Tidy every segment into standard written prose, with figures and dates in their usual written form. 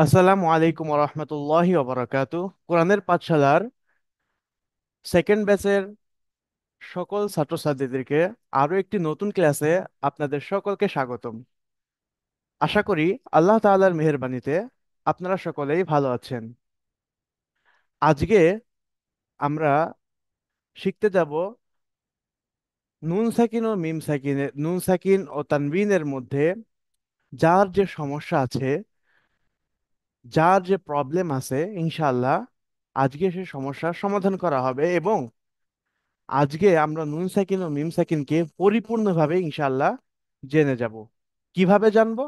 আসসালামু আলাইকুম রহমতুল্লাহি ওবরাকাতু। কোরআনের পাঠশালার সেকেন্ড ব্যাচের সকল ছাত্রছাত্রীদেরকে আরো একটি নতুন ক্লাসে আপনাদের সকলকে স্বাগতম। আশা করি আল্লাহ তাআলার মেহেরবানিতে আপনারা সকলেই ভালো আছেন। আজকে আমরা শিখতে যাব নুন সাকিন ও মিম সাকিনের, নুন সাকিন ও তানবিনের মধ্যে যার যে সমস্যা আছে, যার যে প্রবলেম আছে, ইনশাআল্লাহ আজকে সেই সমস্যার সমাধান করা হবে। এবং আজকে আমরা নুন সাকিন ও মিম সাকিনকে পরিপূর্ণভাবে ইনশাআল্লাহ জেনে যাব। কিভাবে জানবো?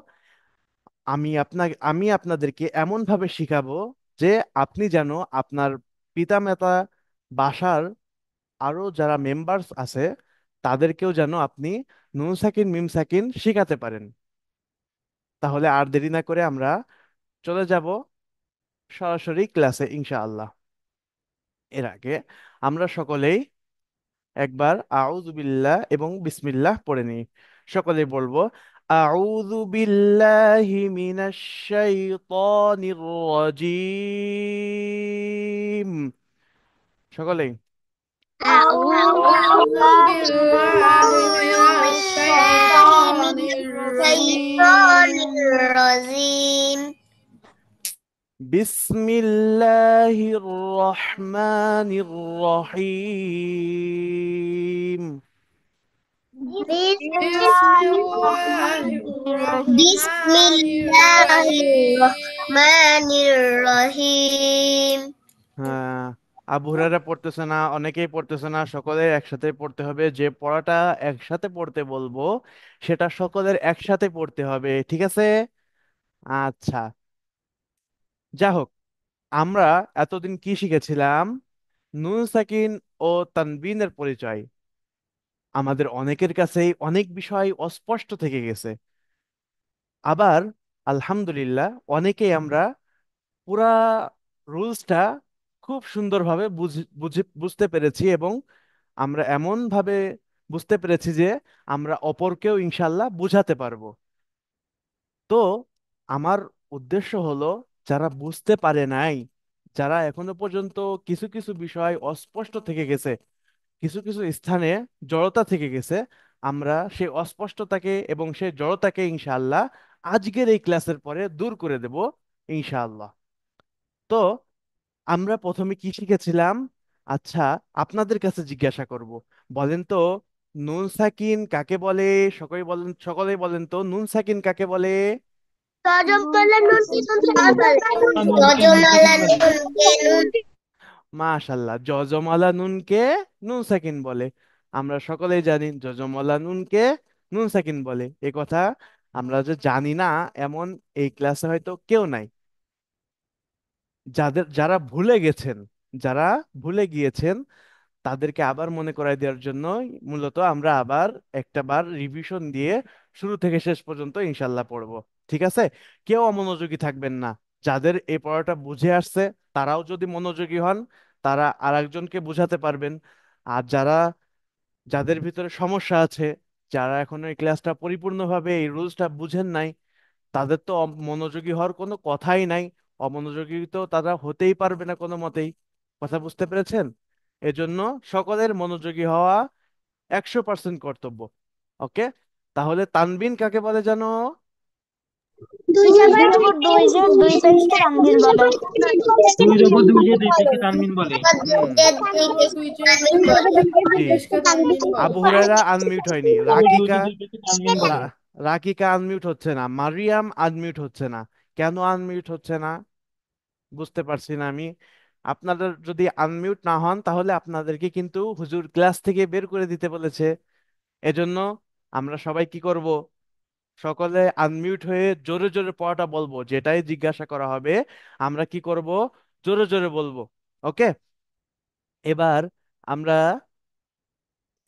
আমি আপনাদেরকে এমন ভাবে শিখাবো যে আপনি যেন আপনার পিতামাতা, বাসার আরো যারা মেম্বার্স আছে, তাদেরকেও যেন আপনি নুন সাকিন মিম সাকিন শিখাতে পারেন। তাহলে আর দেরি না করে আমরা চলে যাব সরাসরি ক্লাসে ইনশাআল্লাহ। এর আগে আমরা সকলেই একবার আউযু বিল্লাহ এবং বিসমিল্লাহ পড়ে নিই। সকলে বলবো, আউযু বিল্লাহি মিনাশ শাইতানির রাজিম। সকলেই أعوذ أعوذ بالله من بالله من الشيطان الشيطان الرجيم الرجيم বিসমিল্লাহির রহমানির রহিম। بسم بسم الله الله بسم الرحمن الله الرحيم الرحمن الرحيم হ্যাঁ, আবু হুরায়রা পড়তেছে না, অনেকেই পড়তেছে না, সকলের একসাথে পড়তে হবে। যে পড়াটা একসাথে পড়তে বলবো সেটা সকলের একসাথে পড়তে হবে, ঠিক আছে? আচ্ছা, যা হোক, আমরা এতদিন কি শিখেছিলাম? নুন সাকিন ও তানবিনের পরিচয়। আমাদের অনেকের কাছেই অনেক বিষয় অস্পষ্ট থেকে গেছে। আবার আলহামদুলিল্লাহ অনেকেই আমরা পুরা রুলসটা খুব সুন্দরভাবে বুঝতে পেরেছি। এবং আমরা এমন ভাবে বুঝতে পেরেছি যে আমরা অপরকেও ইনশাল্লাহ বুঝাতে পারবো। তো আমার উদ্দেশ্য হলো, যারা বুঝতে পারে নাই, যারা এখনো পর্যন্ত কিছু কিছু বিষয় অস্পষ্ট থেকে গেছে, কিছু কিছু স্থানে জড়তা থেকে গেছে, আমরা সেই অস্পষ্টতাকে এবং সেই জড়তাকে ইনশাআল্লাহ আজকের এই ক্লাসের পরে দূর করে দেব ইনশাআল্লাহ। তো আমরা প্রথমে কি শিখেছিলাম? আচ্ছা, আপনাদের কাছে জিজ্ঞাসা করব, বলেন তো নুন সাকিন কাকে বলে? সকলেই বলেন তো নুন সাকিন কাকে বলে? রজমপালা নুন কি নুন সাকিন বলে নুনকে নুন রজমালা সাকিন বলে। নুন কে নুন মাশাল্লাহ, জজমালা নুনকে নুন সাকিন বলে। আমরা সকলেই জানি জজমালা নুনকে নুন সাকিন বলে। এ কথা আমরা যে জানি না এমন এই ক্লাসে হয়তো কেউ নাই। যারা ভুলে গেছেন, যারা ভুলে গিয়েছেন, তাদেরকে আবার মনে করাই দেওয়ার জন্য মূলত আমরা আবার একটা বার রিভিশন দিয়ে শুরু থেকে শেষ পর্যন্ত ইনশাল্লাহ পড়বো। ঠিক আছে? কেউ অমনোযোগী থাকবেন না। যাদের এই পড়াটা বুঝে আসছে তারাও যদি মনোযোগী হন, তারা আরেকজনকে বুঝাতে পারবেন। আর যাদের ভিতরে সমস্যা আছে, যারা এখনো এই ক্লাসটা পরিপূর্ণভাবে এই রুলসটা বুঝেন নাই, তাদের তো মনোযোগী হওয়ার কোনো কথাই নাই। অমনোযোগী তো তারা হতেই পারবে না কোনো মতেই। কথা বুঝতে পেরেছেন? এজন্য সকলের মনোযোগী হওয়া 100% কর্তব্য। ওকে, তাহলে তানবিন কাকে বলে জানো? দুই দুইয়ের উপর দুই যে দুই পেজকে তানবির বলে। দুইয়ের উপর দুই যে দুই পেজকে তানবিন বলে। হুম, দুই যে দুই জি। পেজকে তানবির বলে। আবু হুরায়রা আনমিউট হয়নি। দুই যে রাকিকা, দুই পেজকে তানবিন বলে। রাকিকা আনমিউট হচ্ছে না। মারিয়াম আনমিউট হচ্ছে না। কেন আনমিউট হচ্ছে না বুঝতে পারছি না আমি। আপনাদের যদি আনমিউট না হন তাহলে আপনাদেরকে কিন্তু হুজুর ক্লাস থেকে বের করে দিতে বলেছে। এজন্য আমরা সবাই কি করব? সকলে আনমিউট হয়ে জোরে জোরে পড়াটা বলবো। যেটাই জিজ্ঞাসা করা হবে আমরা কি করব? জোরে জোরে বলবো। ওকে, এবার আমরা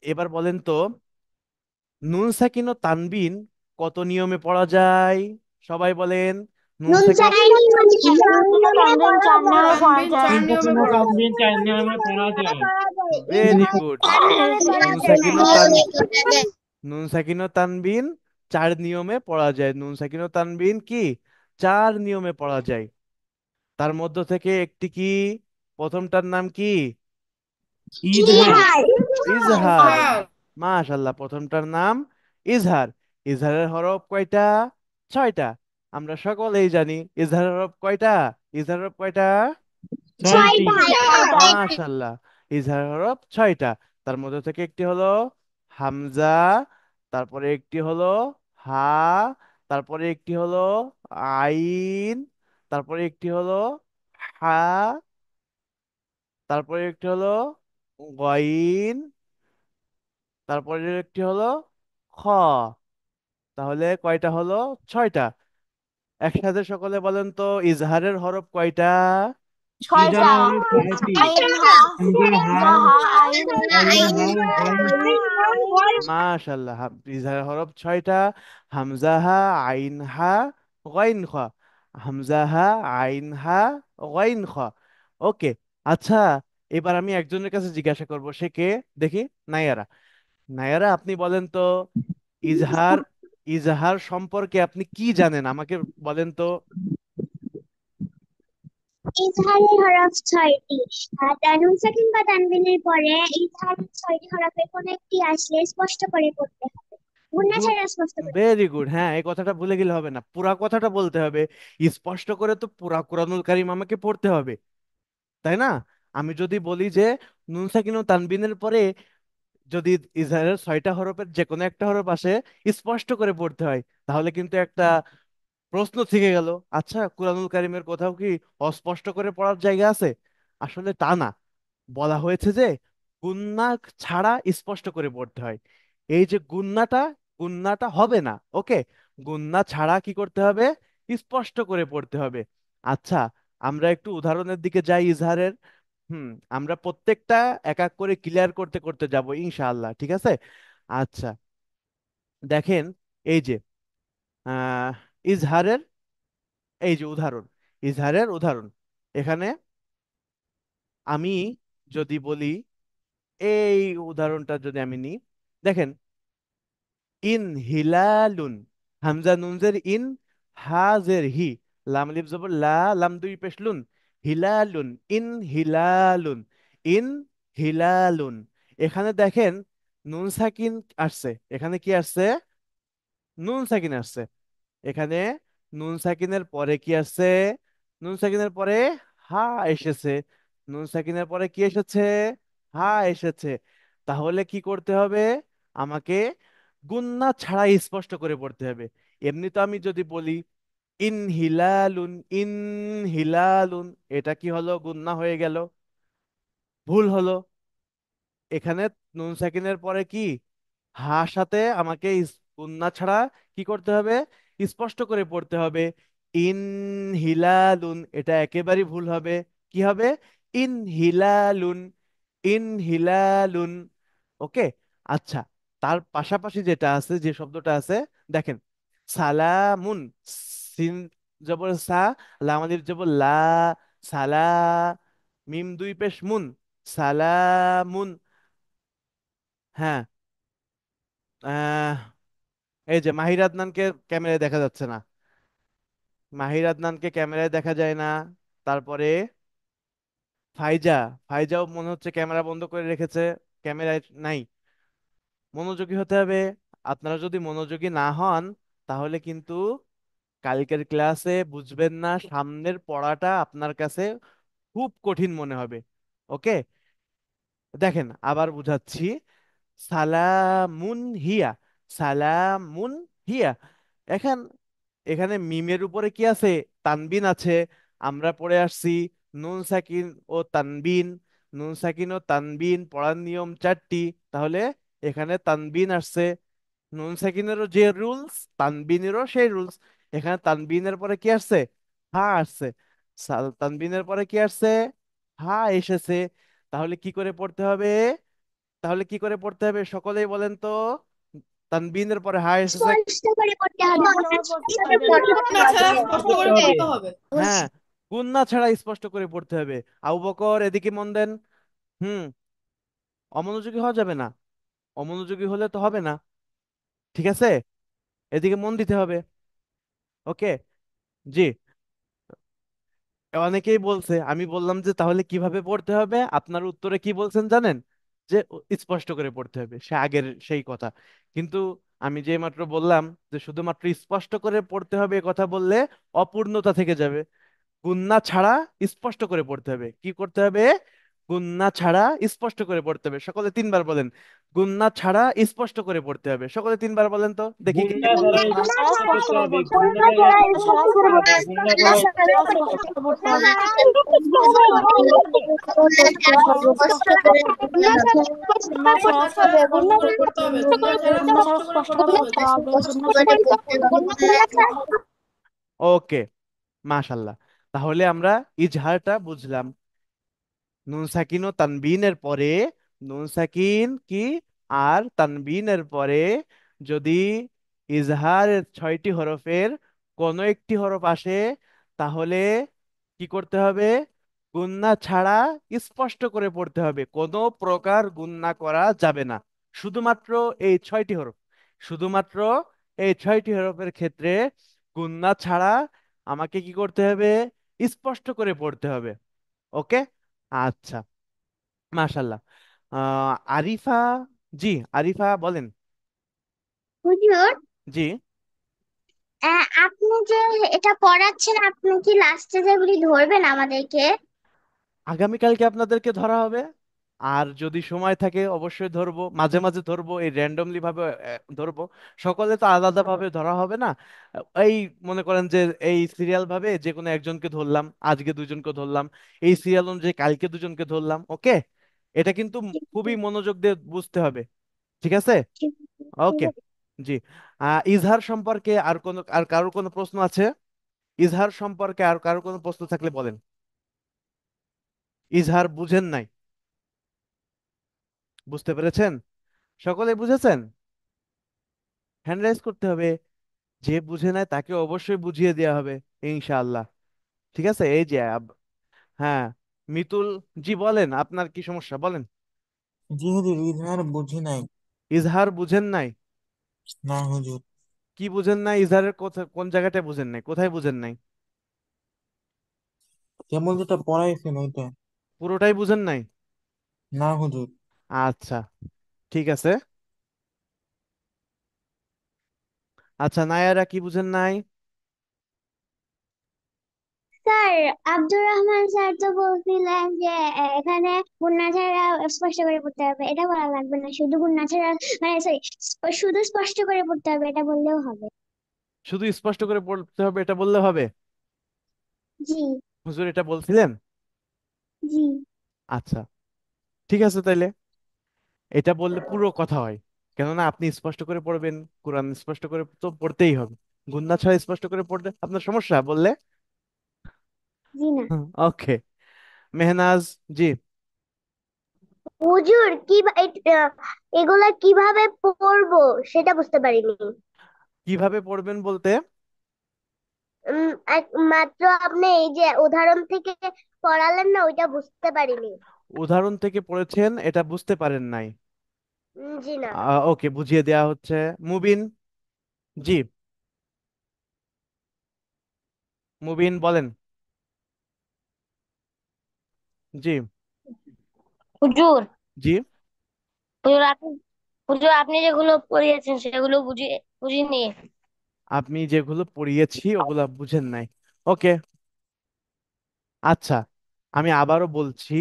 এবার বলেন তো নুন সাকিন ও তানবিন কত নিয়মে পড়া যায়? সবাই বলেন। নুন নুন সাকিন সাকিন নুনকে তানবির চার নিয়মে পড়া তিন যায়। সাকিন ও তানবিন চার নিয়মে পড়া যায়। Very good. নুন সাকিন ও তান নুন সাকিন ও তানবিন চার নিয়মে পড়া যায়। নুন সাকিন ও তানবিন কি? চার নিয়মে পড়া যায়। তার মধ্য থেকে একটি কি? প্রথমটার নাম কি? ইজহার। ইজহার। মাশাল্লাহ, প্রথমটার নাম ইজহার। ইজহারের হরফ কয়টা? ছয়টা। আমরা সকলেই জানি ইজহারের হরফ কয়টা। ইজহারের হরফ কয়টা? 6টি। ছয়টা। মাশাল্লাহ, ইজহারের হরফ ছয়টা। তার মধ্যে থেকে একটি হলো হামজা, তারপরে একটি হলো হা, তারপরে একটি হলো আইন, তারপরে একটি হলো হা, তারপরে একটি হলো গইন, তারপরে একটি হলো খ। তাহলে কয়টা হলো? ছয়টা। একসাথে সকলে বলেন তো, ইজহারের হরফ কয়টা? ছয়টা। ইজহারের হলো 6টি। আইন হা, হামজা হা, হামজা হা আইন আইন হা, গাইন। মাশাল্লাহ, ইজহারের হরফ ছয়টা। হামজা হা, আইন হা, গইন খ। হামজা হা, আইন হা, গইন খ। ওকে। আচ্ছা, এবার আমি একজনের কাছে জিজ্ঞাসা করব, সে কে? দেখি। নায়ারা। নায়ারা, আপনি বলেন তো, ইজহার ইজহার সম্পর্কে আপনি কি জানেন আমাকে বলেন তো। ইজহারের হরফ ছয়টি। তানুন সাকিন বা তানবিনের পরে ইজহারের ছয়টি হরফের কোনো একটি আসলে স্পষ্ট করে পড়তে হবে, গুণা গুড। ছাড়া স্পষ্ট করে। Very good. হ্যাঁ, এই কথাটা ভুলে গেলে হবে না, পুরা কথাটা বলতে হবে। স্পষ্ট করে তো পুরা কুরআনুল কারীম আমাকে পড়তে হবে, তাই না? আমি যদি বলি যে নুন সাকিন ও তানবিনের পরে যদি ইজহারের ছয়টা হরফের যে কোনো একটা হরফ আসে, স্পষ্ট করে পড়তে হয়, তাহলে কিন্তু একটা প্রশ্ন থেকে গেল। আচ্ছা, কুরআনুল কারীমের কোথাও কি অস্পষ্ট করে পড়ার জায়গা আছে? আসলে তা না। বলা হয়েছে যে গুন্না ছাড়া স্পষ্ট করে পড়তে হয়। এই যে গুন্নাটা, গুন্নাটা হবে না। ওকে, গুন্না ছাড়া কি করতে হবে? স্পষ্ট করে পড়তে হবে। আচ্ছা, আমরা একটু উদাহরণের দিকে যাই ইজহারের। হুম। আমরা প্রত্যেকটা এক এক করে ক্লিয়ার করতে করতে যাব ইনশাআল্লাহ, ঠিক আছে? আচ্ছা, দেখেন, এই যে আহ ইজহারের এই যে উদাহরণ, ইজহারের উদাহরণ এখানে আমি যদি বলি, এই উদাহরণটা যদি আমি নিই, দেখেন, ইন হিলালুন, হামজা নুনজের ইন, হাজের হি, লাম আলিফ জবর লা, লাম দুই পেশ লুন, হিলালুন, ইন হিলালুন, ইন হিলালুন। এখানে দেখেন নুন সাকিন আসছে, এখানে কি আসছে? নুন সাকিন আসছে। এখানে নুন সাকিনের পরে কি আসছে? নুন সাকিনের পরে হা এসেছে। নুন সাকিনের পরে কি এসেছে? হা এসেছে। তাহলে কি করতে হবে? আমাকে গুন্না ছাড়া স্পষ্ট করে পড়তে হবে। এমনি তো আমি যদি বলি ইন হিলালুন, ইন হিলালুন, এটা কি হলো? গুন্না হয়ে গেল, ভুল হলো। এখানে নুন সাকিনের পরে কি হা সাথে আমাকে গুন্না ছাড়া কি করতে হবে? স্পষ্ট করে পড়তে হবে। ইন হিলালুন, এটা একেবারেই ভুল হবে। কি হবে? ইন হিলালুন, ইন হিলালুন। ওকে। আচ্ছা, তার পাশাপাশি যেটা আছে, যে শব্দটা আছে, দেখেন, সালামুন, সিন জবর সা, লাম আলিফ জবর লা, সালা, মিম দুই পেশ মুন, সালামুন। হ্যাঁ। আহ এই যে মাহির আদনানকে ক্যামেরায় দেখা যাচ্ছে না, মাহির আদনানকে ক্যামেরায় দেখা যায় না। তারপরে ফাইজা, ফাইজাও মনে হচ্ছে ক্যামেরা বন্ধ করে রেখেছে, ক্যামেরায় নাই। মনোযোগী হতে হবে। আপনারা যদি মনোযোগী না হন, তাহলে কিন্তু কালকের ক্লাসে বুঝবেন না, সামনের পড়াটা আপনার কাছে খুব কঠিন মনে হবে। ওকে। দেখেন, আবার বুঝাচ্ছি। সালামুন হিয়া, সালামুন হিয়া। এখন এখানে মিমের উপরে কি আছে? তানবিন আছে। আমরা পড়ে আসছি নুন সাকিন ও তানবিন, নুন সাকিন ও তানবিন পড়ার নিয়ম চারটি। তাহলে এখানে তানবিন আসছে। নুন সাকিনেরও যে রুলস, তানবিনেরও সেই রুলস। এখানে তানবিনের পরে কি আসছে? হা আসছে। তানবিনের পরে কি আসছে? হা এসেছে। তাহলে কি করে পড়তে হবে? তাহলে কি করে পড়তে হবে সকলেই বলেন তো। তানবিনের পরে হা এসেছে। স্পষ্ট করে পড়তে হবে, স্পষ্ট গুণা করে পড়তে ছাড়া হবে। স্পষ্ট করতে হবে। হ্যাঁ, গুন্না ছাড়া স্পষ্ট করে পড়তে হবে। আবু বকর, এদিকে মন দেন। হুম। অমনোযোগী হওয়া যাবে না, অমনোযোগী হলে তো হবে না, ঠিক আছে? এদিকে মন দিতে হবে। ওকে। জি, অনেকেই বলছে, আমি বললাম যে তাহলে কিভাবে পড়তে হবে, আপনার উত্তরে কি বলছেন জানেন? যে স্পষ্ট করে পড়তে হবে, সে আগের সেই কথা। কিন্তু আমি যে মাত্র বললাম যে শুধুমাত্র স্পষ্ট করে পড়তে হবে এ কথা বললে অপূর্ণতা থেকে যাবে। গুণনা ছাড়া স্পষ্ট করে পড়তে হবে। কি করতে হবে? গুণনা ছাড়া স্পষ্ট করে পড়তে হবে। সকলে তিনবার বলেন, গুণনা ছাড়া স্পষ্ট করে পড়তে হবে। সকলে তিনবার বলেন তো দেখি কে কে গুন্না বলতে ছাড়া পারে। গুণনা ছাড়া স্পষ্ট স্পষ্ট করতে করে হবে, পড়তে হবে। গুন্না ছাড়া গুণনা স্পষ্ট ছাড়া করতে স্পষ্ট হবে, করে গুন্না পড়তে ছাড়া হবে। স্পষ্ট স্পষ্ট করতে করে হবে। পড়তে হবে। গুণনা ছাড়া স্পষ্ট করে পড়তে হবে। গুণনা ছাড়া গুণনা ছাড়া স্পষ্ট স্পষ্ট করে করে পড়তে হবে, গুণনা ছাড়া গুণনা স্পষ্ট ছাড়া করে স্পষ্ট করে পড়তে হবে। পড়তে হবে। গুণনা ছাড়া ওকে, মাশাল্লাহ। তাহলে আমরা ইজহারটা বুঝলাম। নুন সাকিন ও তানবিনের পরে, নুন সাকিন কি আর তানবিনের পরে যদি ইজহারের 6টি হরফের কোনো একটি হরফ আসে, তাহলে কি করতে হবে? গুণনা ছাড়া স্পষ্ট করে পড়তে হবে, কোনো প্রকার গুণনা করা যাবে না। শুধুমাত্র এই 6টি হরফ, শুধুমাত্র এই 6টি হরফের ক্ষেত্রে গুণনা ছাড়া আমাকে কি করতে হবে? স্পষ্ট করে পড়তে হবে। ওকে, আচ্ছা, মাশাল্লাহ। আরিফা, জি, আরিফা বলেন। হুজুর, জি, আপনি যে এটা পড়াচ্ছেন, আপনি কি লাস্টে যেগুলি ধরবেন আমাদেরকে? আগামীকালকে আপনাদেরকে ধরা হবে। আর যদি সময় থাকে অবশ্যই ধরবো, মাঝে মাঝে ধরবো, এই র্যান্ডমলি ভাবে ধরবো। সকলে তো আলাদা ভাবে ধরা হবে না। এই মনে করেন যে এই সিরিয়াল ভাবে যে কোনো একজনকে ধরলাম, আজকে দুজনকে ধরলাম, এই সিরিয়াল অনুযায়ী কালকে দুজনকে ধরলাম। ওকে, এটা কিন্তু খুবই মনোযোগ দিয়ে বুঝতে হবে। ঠিক আছে? ওকে, জি। ইজহার সম্পর্কে আর কারোর কোনো প্রশ্ন আছে? ইজহার সম্পর্কে আর কারোর কোনো প্রশ্ন থাকলে বলেন। ইজহার বুঝেন নাই? বুঝতে পেরেছেন? সকলে বুঝেছেন? হ্যান্ড রাইজ করতে হবে। যে বুঝে নাই তাকে অবশ্যই বুঝিয়ে দেওয়া হবে, ইনশাআল্লাহ। ঠিক আছে, এই যে হ্যাঁ, মিতুল, জি বলেন, আপনার কি সমস্যা বলেন। জি হুজুর, ইজহার বুঝি নাই। ইজহার বুঝেন নাই? না হুজুর। কি বুঝেন নাই? ইজহারের কোন জায়গাটা বুঝেন নাই, কোথায় বুঝেন নাই? কেবল যেটা পড়াইছেন ওইটা। পুরোটাই বুঝেন নাই? না হুজুর। আচ্ছা, ঠিক আছে। আচ্ছা, নায়ারা কি বুঝেন নাই? স্যার, আব্দুর রহমান স্যার তো বলছিলেন যে এখানে গুণনা ছাড়া স্পষ্ট করে পড়তে হবে, এটা বলা লাগবে না, শুধু গুণনা ছাড়া, মানে সরি, শুধু স্পষ্ট করে পড়তে হবে এটা বললেও হবে। শুধু স্পষ্ট করে পড়তে হবে এটা বললে হবে? জি। হুজুর এটা বলছিলেন? জি। আচ্ছা, ঠিক আছে তাইলে। এটা বললে পুরো কথা হয়, কেননা আপনি স্পষ্ট করে পড়বেন, কোরআন স্পষ্ট করে তো পড়তেই হবে। গুন্না ছাড়া স্পষ্ট করে পড়তে আপনার সমস্যা বললে? জি না। ওকে, মেহনাজ, জি। হুজুর, এগুলা কিভাবে পড়বো সেটা বুঝতে পারিনি। কিভাবে পড়বেন বলতে? মাত্র আপনি এই যে উদাহরণ থেকে পড়ালেন না, ওইটা বুঝতে পারিনি। উদাহরণ থেকে পড়েছেন, এটা বুঝতে পারেন নাই? জি না। ওকে, বুঝিয়ে দেয়া হচ্ছে। মুবিন, জি, মুবিন বলেন। জি, হুজুর, জি। হুজুর আপনি হুজুর আপনি যেগুলো পড়িয়েছেন সেগুলো বুঝিনি। আপনি যেগুলো পড়িয়েছি ওগুলা বুঝেন নাই? ওকে, আচ্ছা, আমি আবারও বলছি।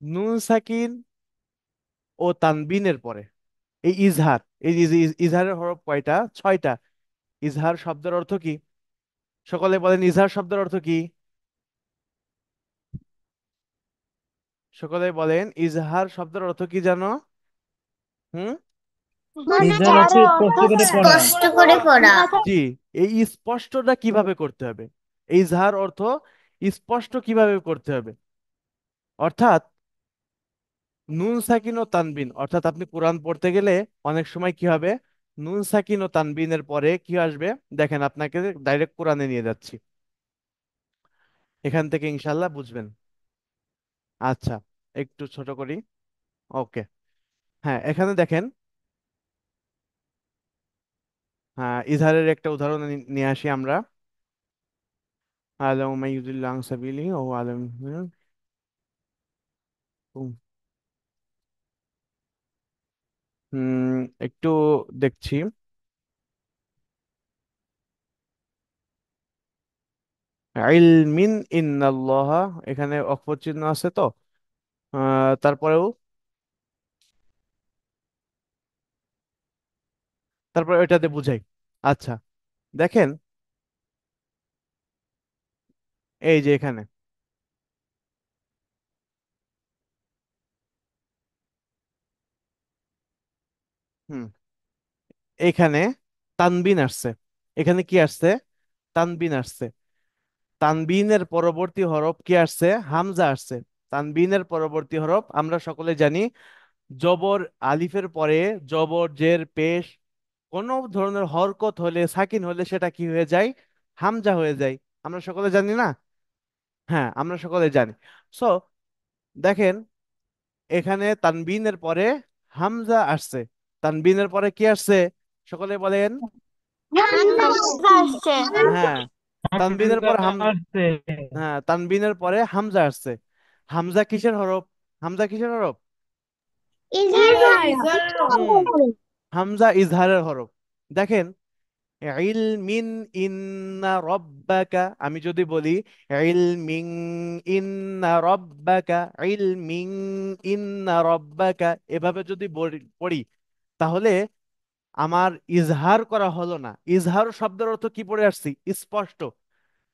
নুন সাকিন ও তানবিনের পরে এই ইজহার, এই ইজহারের হরফ কয়টা? 6টা। ইজহার শব্দের অর্থ কি? সকলে বলেন, ইজহার শব্দের অর্থ কি? সকলে বলেন, ইজহার শব্দের অর্থ কি জানো? হুম, গুণনা ইজহার ছাড়া অর্থ স্পষ্ট করে পড়া। স্পষ্ট করে পড়া। জি। এই স্পষ্টটা কিভাবে করতে হবে? এই ইজহার অর্থ স্পষ্ট কিভাবে করতে হবে? অর্থাৎ নুন সাকিন ও তানবিন, অর্থাৎ আপনি কোরআন পড়তে গেলে অনেক সময় কি হবে, নুন সাকিন ও তানবিনের পরে কি আসবে? দেখেন, আপনাকে ডাইরেক্ট কোরআনে নিয়ে যাচ্ছি, এখান থেকে ইনশাল্লাহ বুঝবেন। আচ্ছা, একটু ছোট করি। ওকে, হ্যাঁ, এখানে দেখেন। হ্যাঁ, ইজহারের একটা উদাহরণ নিয়ে আসি আমরা। আলাম মাইয়ুদিল্লাহ আন সাবিলিহি ও আলাম। হুম, একটু দেখছি। ইলমিন ইন্নাল্লাহ, এখানে অক্ষর চিহ্ন আছে তো, তারপরেও, তারপরে ওইটাতে বুঝাই। আচ্ছা, দেখেন, এই যে এখানে, হুম, এখানে তানবিন আসছে। এখানে কি আসছে? তানবিন আসছে। তানবিনের পরবর্তী হরফ কি আসছে? হামজা আসছে। তানবিনের পরবর্তী হরফ আমরা সকলে জানি, জবর আলিফের পরে জবর জের পেশ কোন ধরনের হরকত হলে, সাকিন হলে সেটা কি হয়ে যায়? হামজা হয়ে যায়। আমরা সকলে জানি না? হ্যাঁ, আমরা সকলে জানি। সো দেখেন, এখানে তানবিনের পরে হামজা আসছে। তানবিনের পরে কি আসছে? সকলে বলেন। হামজা আসছে। হ্যাঁ, তানবিনের হামজা পরে আসছে। হ্যাঁ, তানবিনের পরে হামজা আসছে। হামজা কিসের হরফ? হামজা কিসের হরফ? ইজহার হুম, হামজা ইজহারের হরফ। দেখেন, ইলমিন ইন্না রব্বাকা, আমি যদি বলি ইলমিন ইন্না রব্বাকা, ইলমিন ইন্না রব্বাকা, এভাবে যদি পড়ি, তাহলে আমার ইজহার করা হলো না। ইজহার শব্দের অর্থ কি পড়ে আসছি? স্পষ্ট।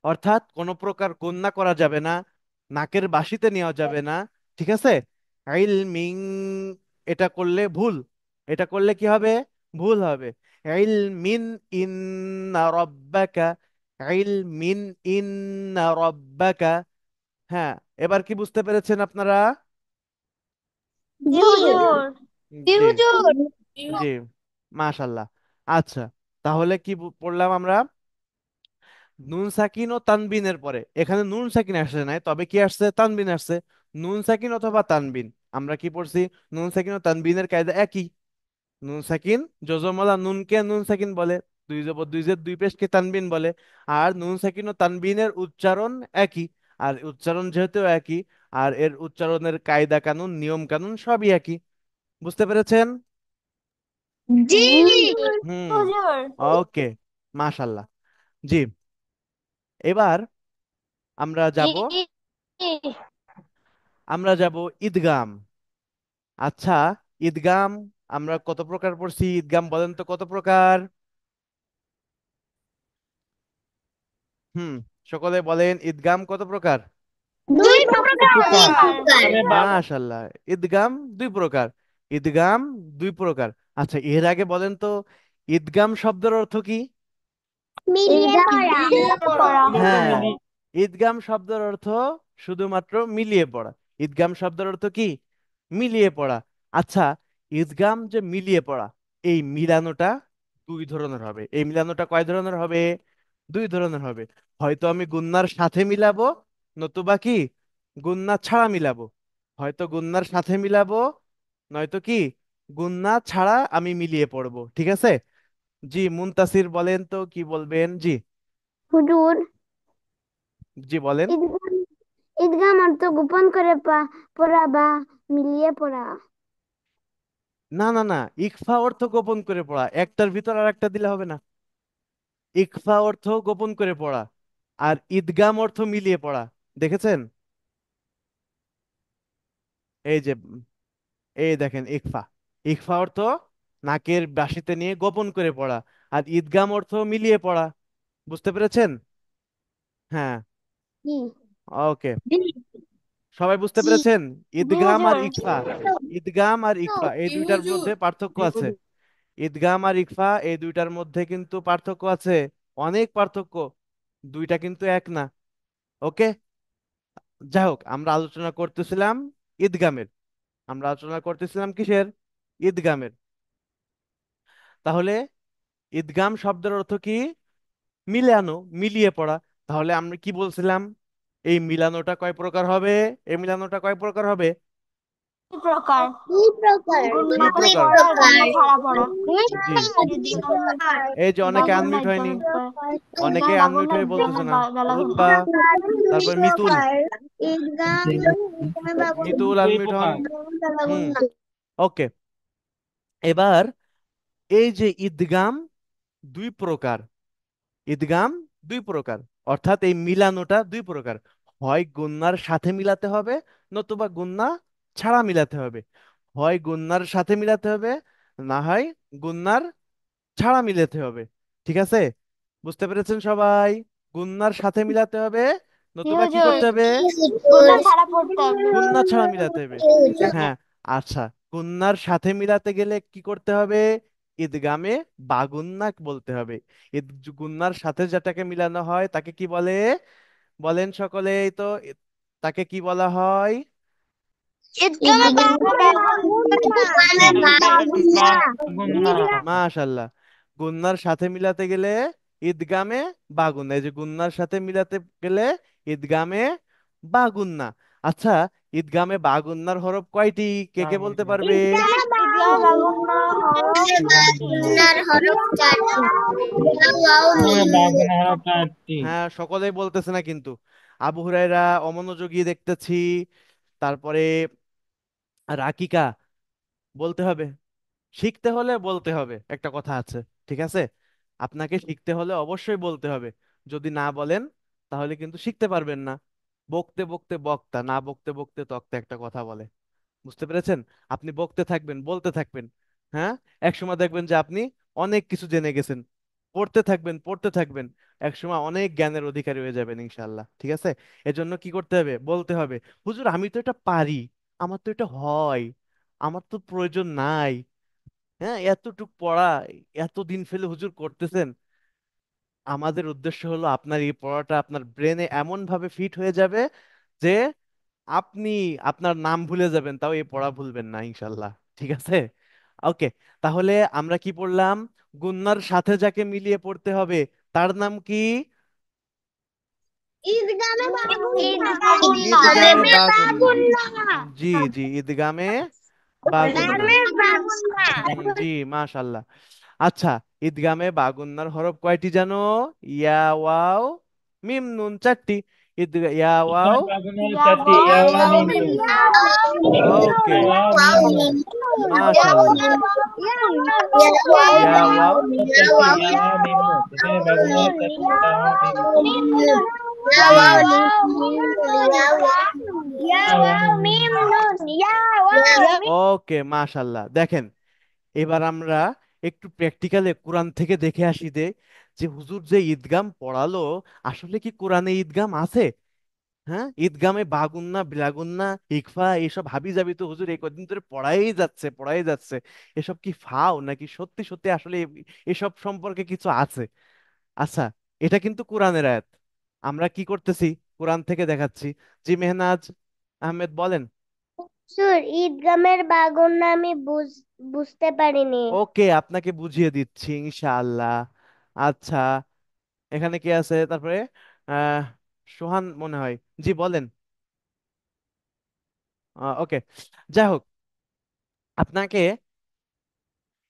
অর্থাৎ কোনো প্রকার গুণনা করা যাবে না, নাকের বাসিতে নেওয়া যাবে না। ঠিক আছে? ইলমিং, এটা করলে ভুল। এটা করলে কি হবে? ভুল হবে। ইলমিন ইন্না রব্বাকা, ইলমিন ইন্না রব্বাকা। হ্যাঁ, এবার কি বুঝতে পেরেছেন আপনারা? জি হুজুর। জি জি, হুজুর। জি, মাশাল্লাহ। আচ্ছা, তাহলে কি পড়লাম আমরা? নুন সাকিন ও তানবিনের পরে, এখানে নুন সাকিন আসে নাই, তবে কি আসছে? তানবিন আসছে। নুন সাকিন অথবা তানবিন, আমরা কি পড়ছি? নুন সাকিন ও তানবিনের কায়দা একই। নুন সাকিন, জজমলা নুনকে নুন সাকিন বলে, দুই জবর দুই জের দুই পেশকে তানবিন বলে। আর নুন সাকিন ও তানবিনের উচ্চারণ একই। আর উচ্চারণ যেহেতু একই, আর এর উচ্চারণের কায়দা কানুন নিয়ম কানুন সবই একই। বুঝতে পেরেছেন? জি জি হুম, হুজুর। ওকে, মাশাল্লাহ। জি, এবার আমরা জি যাব, আমরা যাব ঈদগাম। আচ্ছা, ঈদগাম আমরা কত প্রকার পড়ছি? ঈদগাম বলেন তো কত প্রকার? হুম, সকলে বলেন ঈদগাম কত প্রকার? দুই দুই প্রকার। প্রকার আরে বাবা, মাশাল্লাহ, ঈদগাম দুই প্রকার। ঈদগাম দুই প্রকার। আচ্ছা, এর আগে বলেন তো, ঈদগাম শব্দের অর্থ কি? মিলিয়ে ঈদগাম পড়া মিলিয়ে পড়া। শুধুমাত্র হ্যাঁ, মিলি। ঈদগাম শব্দের অর্থ শুধুমাত্র মিলিয়ে পড়া। ঈদগাম শব্দের অর্থ কি? মিলিয়ে পড়া। আচ্ছা, ঈদগাম যে মিলিয়ে পড়া, এই মিলানোটা দুই ধরনের হবে। এই মিলানোটা কয় ধরনের হবে? দুই ধরনের হবে। হয়তো আমি গুন্নার সাথে মিলাবো, নতুবা কি গুন্না ছাড়া মিলাবো। হয়তো গুন্নার সাথে মিলাবো, নয়তো কি গুন্না ছাড়া আমি মিলিয়ে পড়বো। ঠিক আছে? জি, মুনতাসির বলেন তো কি বলবেন? জি, হুজুর, জি বলেন। ঈদগাম ঈদগাম অর্থ গোপন করে পড়া বা মিলিয়ে পড়া। না, না, না, ইকফা অর্থ গোপন করে পড়া, একটার ভিতর আর একটা দিলে হবে না। ইকফা অর্থ গোপন করে পড়া, আর ঈদগাম অর্থ মিলিয়ে পড়া। দেখেছেন? এই যে, এই দেখেন, ইকফা, ইকফা অর্থ নাকের বাসিতে নিয়ে গোপন করে পড়া, আর ঈদগাম অর্থ মিলিয়ে পড়া। বুঝতে পেরেছেন? হ্যাঁ, জি ওকে, সবাই বুঝতে জি পেরেছেন? জি ঈদগাম আর হুজুর। ইকফা, ঈদগাম আর ইকফা এই দুইটার মধ্যে পার্থক্য জি আছে। হুজুর। ঈদগাম আর ইকফা এই দুইটার মধ্যে কিন্তু পার্থক্য আছে, অনেক পার্থক্য। দুইটা কিন্তু এক না। ওকে, যাই হোক, আমরা আলোচনা করতেছিলাম ঈদগামের। আমরা আলোচনা করতেছিলাম কিসের? ঈদগামের। তাহলে ঈদগাম শব্দের অর্থ কি? মিলানো, মিলিয়ে পড়া। তাহলে আমরা কি বলছিলাম? এই মিলানোটা কয় প্রকার হবে? এই মিলানোটা কয় প্রকার হবে? প্রকার দুই প্রকার গুণনা দুই প্রকার পড়া গুণনা ছাড়া পড়া জি ঈদগাম এই যে অনেকে বাগুন আনমিউট হয়নি, ঈদগাম অনেকে ঈদগাম বাগুন আনমিউট হয়ে ঈদগামে বলতেছে না। বেলাগুন রুতবা, দুই তারপর মিতুল। প্রকার ঈদগাম ঈদগামে বাগুন মিতুল দুই আনমিউট হন। প্রকার হুম, ওকে। এবার এই যে ঈদগাম দুই প্রকার, ঈদগাম দুই প্রকার, অর্থাৎ এই মিলানোটা দুই প্রকার। হয় গুন্নার সাথে মিলাতে হবে, নতুবা গুন্না ছাড়া মিলাতে হবে। হয় গুন্নার সাথে মিলাতে হবে, না হয় গুন্নার ছাড়া মিলাতে হবে। ঠিক আছে? বুঝতে পেরেছেন সবাই? গুন্নার সাথে মিলাতে হবে, জি নতুবা কি হুজুর করতে হবে? গুণনা ছাড়া পড়তে হবে গুন্না ছাড়া মিলাতে হবে। হ্যাঁ, আচ্ছা। গুন্নার সাথে মিলাতে গেলে কি করতে হবে? ঈদগামে বাগুন্না বলতে হবে। ঈদ গুন্নার সাথে যেটাকে মিলানো হয় তাকে কি বলে? বলেন সকলেই তো। তাকে কি বলা হয়? ঈদগামে বাগুন গুণনা মাশাল্লাহ। গুন্নার সাথে মিলাতে গেলে ঈদগামে বাগুন্না, এই যে গুন্নার সাথে মিলাতে গেলে ঈদগামে বাগুন্না। আচ্ছা, ঈদগামে বাগুন্নার হরফ কয়টি? কে কে বলতে পারবে? ঈদগামে বাগুন না হরফ চারটি বাগুন হারা চারটি হ্যাঁ, সকলেই বলতেছে না কিন্তু। আবু হুরায়রা অমনোযোগী দেখতেছি। তারপরে রাকিকা, বলতে হবে। শিখতে হলে বলতে হবে, একটা কথা আছে। ঠিক আছে? আপনাকে শিখতে হলে অবশ্যই বলতে হবে। যদি না বলেন তাহলে কিন্তু শিখতে পারবেন না। বকতে বকতে বক্তা, না বকতে বকতে তক্তা, একটা কথা বলে। বুঝতে পেরেছেন? আপনি বকতে থাকবেন, বলতে থাকবেন। হ্যাঁ, একসময় দেখবেন যে আপনি অনেক কিছু জেনে গেছেন। পড়তে থাকবেন, পড়তে থাকবেন। একসময় অনেক জ্ঞানের অধিকারী হয়ে যাবেন ইনশাআল্লাহ। ঠিক আছে? এজন্য কি করতে হবে? বলতে হবে। হুজুর, আমি তো এটা পারি, আমার তো এটা হয়, আমার তো প্রয়োজন নাই। হ্যাঁ, এতটুক পড়া, এতদিন ফেলে হুজুর করতেছেন। আমাদের উদ্দেশ্য হলো আপনার এই পড়াটা আপনার ব্রেনে এমন ভাবে ফিট হয়ে যাবে যে আপনি আপনার নাম ভুলে যাবেন, তাও এই পড়া ভুলবেন না ইনশাল্লাহ। ঠিক আছে? ওকে। তাহলে আমরা কি পড়লাম? গুন্নার সাথে যাকে মিলিয়ে পড়তে হবে তার নাম কি? ঈদগামে বাগুন্না ঈদগামে বাগুন্না। জি জি, ঈদগামে বাগুন্না। জি, মাশাল্লাহ। আচ্ছা, ঈদগামে বাগুন্নার হরফ কয়টি জানো? ইয়া, ওয়াও, মিম, নুন, চারটি। ইয়া, ওয়াও। বাগুন হারা ইয়া চারটি ওয়াও ইয়াওয়া মিম মিম নুন ওকে, ইয়াওয়া মিম নুন মাশাল্লাহ। ইয়া, ওয়াও। চারটি ইয়াওয়া মিম নুন এখানে বাগুন হারা চারটি ইয়াওয়া মিম নুন জি, ইয়াওয়া মিম নুন ওকে, মাশাল্লাহ। দেখেন, এবার আমরা একটু প্র্যাকটিক্যালে কোরআন থেকে দেখে আসি যে হুজুর যে ঈদগাম পড়ালো, আসলে কি কোরআনে ঈদগাম আছে? হ্যাঁ, ঈদগামে বাগুন্না, বিলাগুন্না, ইকফা, এইসব হাবি জাবি তো হুজুর এই কদিন ধরে পড়াই যাচ্ছে, পড়াই যাচ্ছে। এসব কি ফাও নাকি সত্যি সত্যি আসলে এসব সম্পর্কে কিছু আছে? আচ্ছা, এটা কিন্তু কোরআনের আয়াত। আমরা কি করতেছি? কোরআন থেকে দেখাচ্ছি। জি মেহনাজ আহমেদ, বলেন। সুর ঈদগামের বাগুন না আমি বুঝতে পারিনি। ওকে, আপনাকে বুঝিয়ে দিচ্ছি ইনশাআল্লাহ। আচ্ছা, এখানে কি আছে তারপরে? আহ সোহান মনে হয়। জি বলেন। ওকে, যাই হোক, আপনাকে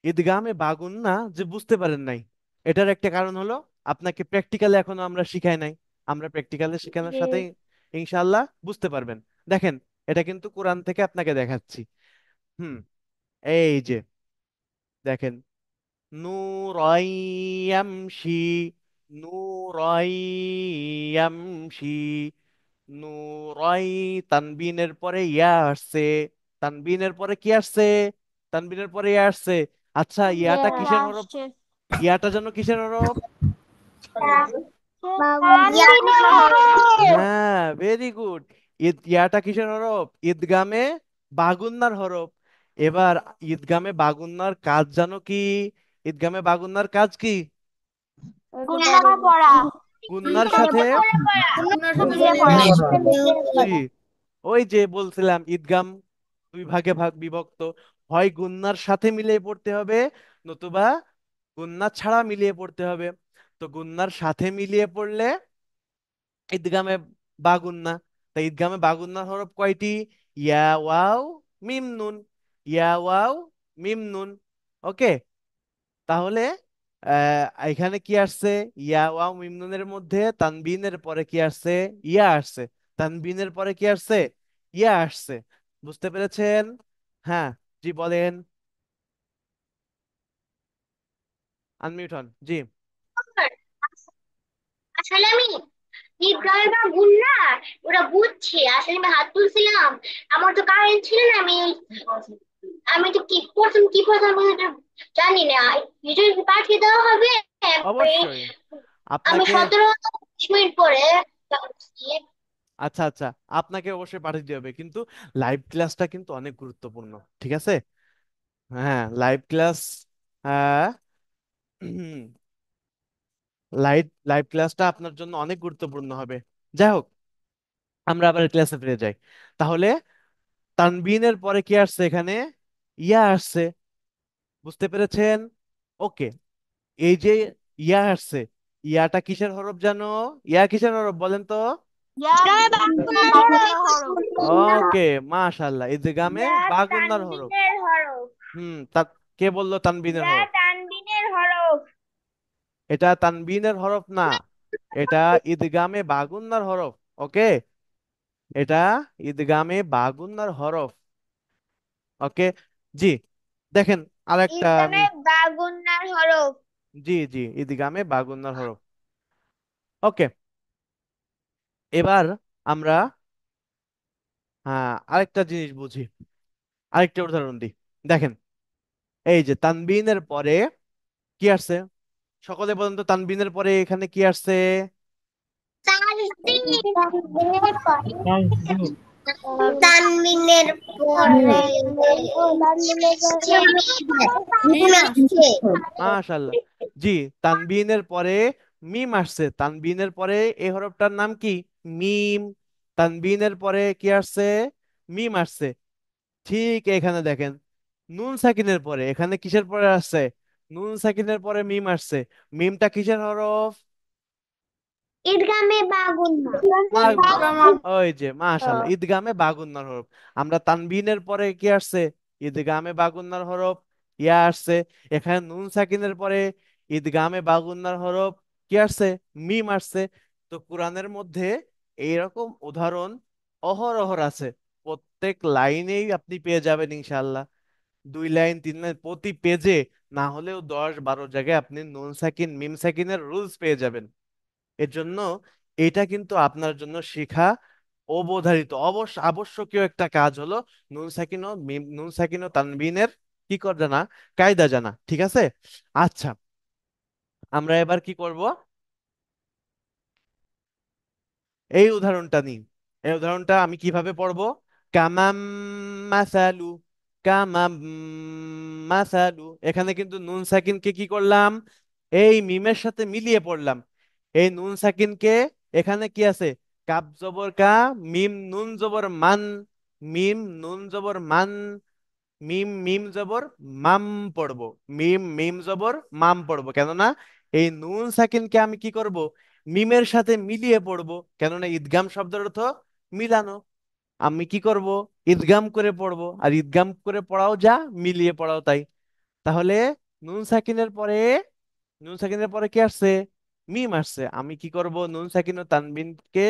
ঈদগামে বাগুন্না যে বুঝতে পারেন নাই, এটার একটা কারণ হলো আপনাকে প্র্যাকটিক্যালি এখনো আমরা শিখাই নাই। আমরা প্র্যাকটিক্যালি শেখানোর জি। সাথেই ইনশাআল্লাহ বুঝতে পারবেন। দেখেন, এটা কিন্তু কোরআন থেকে আপনাকে দেখাচ্ছি। হুম, এই যে দেখেন, নূরাইয়ামশি, নূরাইয়ামশি, নূরাই, তানবিনের পরে ইয়া আসছে। তানবিনের পরে কি আসছে? তানবিনের পরে ইয়া আসছে। আচ্ছা, ইয়াটা কিসের হরফ? আসছে ইয়াটা যেন কিসের হরফ? বাগুন তানবিনের হরফ হ্যাঁ, ভেরি গুড। ইয়াটা কিসের হরফ? ঈদগামে বাগুন্নার হরফ। এবার ঈদগামে বাগুন্নার কাজ জানো কি? ঈদগামে বাগুন্নার কাজ কি? গুণনা পড়া গুন্নার সাথে, মিলিয়ে পড়া জি, ওই যে বলছিলাম ঈদগাম দুই ভাগে বিভক্ত। হয় গুন্নার সাথে মিলিয়ে পড়তে হবে, নতুবা গুন্না ছাড়া মিলিয়ে পড়তে হবে। তো গুন্নার সাথে মিলিয়ে পড়লে ঈদগামে বাগুন্না। তাই ঈদগামে বাগুন্নার হরফ কয়টি? ইয়া, ওয়াও, মিম নুন, ইয়া ওয়াও মিম নুন। ওকে, তাহলে এখানে কি আসছে? ইয়া ওয়াও মিম নুনের মধ্যে তানবিনের পরে কি আসছে? ইয়া আসছে। তানবিনের পরে কি আসছে? ইয়া আসছে। বুঝতে পেরেছেন? হ্যাঁ, জি বলেন। আনমিউট হন, জি। আসলে আমি ঈদগাঁও বা গুন্না ওরা বুঝছি, আসলে আমি হাত তুলছিলাম, আমার তো কারেন্ট ছিল না, আমি তো কি প্রথম আমি এটা জানি না। ভিডিও পাঠিয়ে দেওয়া হবে, এরপরে অবশ্যই আমি আপনাকে, 17-20 মিনিট পরে যাচ্ছি। আচ্ছা আচ্ছা, আপনাকে অবশ্যই পাঠিয়ে দিতে হবে, কিন্তু লাইভ ক্লাসটা কিন্তু অনেক গুরুত্বপূর্ণ, ঠিক আছে? হ্যাঁ, লাইভ ক্লাস, হ্যাঁ, লাইভ লাইভ ক্লাসটা আপনার জন্য অনেক গুরুত্বপূর্ণ হবে। যাই হোক, আমরা আবার ক্লাসে ফিরে যাই। তাহলে তানবিনের পরে কি আসছে এখানে? ইয়া আসছে। বুঝতে পেরেছেন? ওকে, এই যে ইয়া আসছে, ইয়াটা কিসের হরফ জানো? ইয়া কিসের হরফ বলেন তো? ইয়া বাংলা হরফ। ওকে, মাশাআল্লাহ, ইদগামে ইয়া বাগুন্নার হরফ। তানবিনের হরফ। তা কে বললো তানবিনের ইয়া হরফ? তানবিনের হরফ। এটা তানবিনের হরফ না, এটা ইদগামে বাগুন্নার হরফ। ওকে, এটা ইদগামে বাগুন্নার হরফ। ওকে, জি, দেখেন আরেকটা আমি, ঈদগামে বা গুন্নার হরফ। জি জি, ইদগামে বাগুন্নার হরফ। ওকে, এবার আমরা আরেকটা জিনিস বুঝি, আরেকটা উদাহরণ দিই। দেখেন, এই যে তানবিনের পরে কি আসছে? সকলে বলেন তো, তানবিনের পরে এখানে কি আসছে? তাসদিদ। তানবিনের পরে মিম আসছে। মাশাআল্লাহ, জি, তানবিনের পরে মিম আসছে। তানবিনের পরে এই হরফটার নাম কি? মিম। তানবিনের পরে কি আসছে? মিম আসছে। ঠিক এখানে দেখেন, নুন সাকিনের পরে এখানে কিসের পরে আসছে? নুন সাকিনের পরে মিম আসছে। মিমটা কিসের হরফ? ঈদগামে বা গুন্না। বাগুন্না। ওই যে মাশাআল্লাহ, ঈদগামে বাগুন্নার হরফ। আমরা তানবিনের পরে কি আসছে? ঈদগামে বাগুন্নার হরফ, ইয়া আসছে। এখানে নুন সাকিনের পরে ঈদগামে বাগুন্নার হরফ কি আসছে? মিম আসছে। তো কোরআনের মধ্যে এইরকম উদাহরণ অহরহর আছে। প্রত্যেক লাইনেই আপনি পেয়ে যাবেন ইনশাআল্লাহ। 2 লাইন 3 লাইন প্রতি পেজে, না হলেও 10-12 জায়গায় আপনি নুন সাকিন মিম সাকিনের রুলস পেয়ে যাবেন। এর জন্য এটা কিন্তু আপনার জন্য শেখা অবধারিত, আবশ্যকীয় একটা কাজ হলো নুন সাকিন ও তানবিনের কি কর জানা, কায়দা জানা, ঠিক আছে? আচ্ছা, আমরা এবার কি করব? এই উদাহরণটা নিই। এই উদাহরণটা আমি কিভাবে পড়বো? কামাম মাসালু, কামাম মাসালু। এখানে কিন্তু নুন সাকিনকে কি করলাম? এই মিমের সাথে মিলিয়ে পড়লাম। এই নুন সাকিনকে, এখানে কি আছে? কাপ জবর কা, মিম নুন জবর মান, মিম নুন জবর মান, মিম মিম জবর মাম পড়বো। মিম মিম জবর মাম পড়বো, কেননা এই নুন সাকিনকে আমি কি করব? মিমের সাথে মিলিয়ে পড়বো, কেননা ঈদগাম শব্দের অর্থ মিলানো। আমি কি করব? ঈদগাম করে পড়বো, আর ঈদগাম করে পড়াও যা, মিলিয়ে পড়াও তাই। তাহলে নুন সাকিনের পরে, নুন সাকিনের পরে কি আসছে? মিম আসছে। আমি কি করব? নুন সাকিন ও তানবিনকে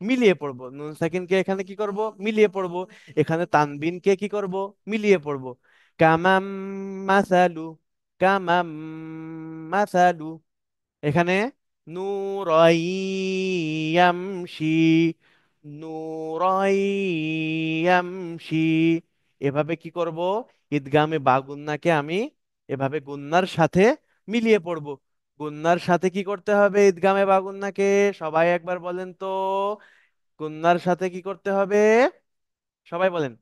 মিলিয়ে পড়বো। নুন সাকিনকে এখানে কি করব? মিলিয়ে পড়বো। এখানে তানবিনকে কি করব? মিলিয়ে পড়বো। কামাম মাসালু, কামাম মাসালু। এখানে নূরাইয়ামশি, নূরাইয়ামশি। এভাবে কি করব? ঈদগামে বা গুন্নাকে আমি এভাবে গুন্নার সাথে মিলিয়ে পড়ব। গুন্নার সাথে কি করতে হবে ঈদগামে বা গুন্নাকে? সবাই একবার বলেন তো, গুন্নার সাথে কি করতে হবে? সবাই বলেন।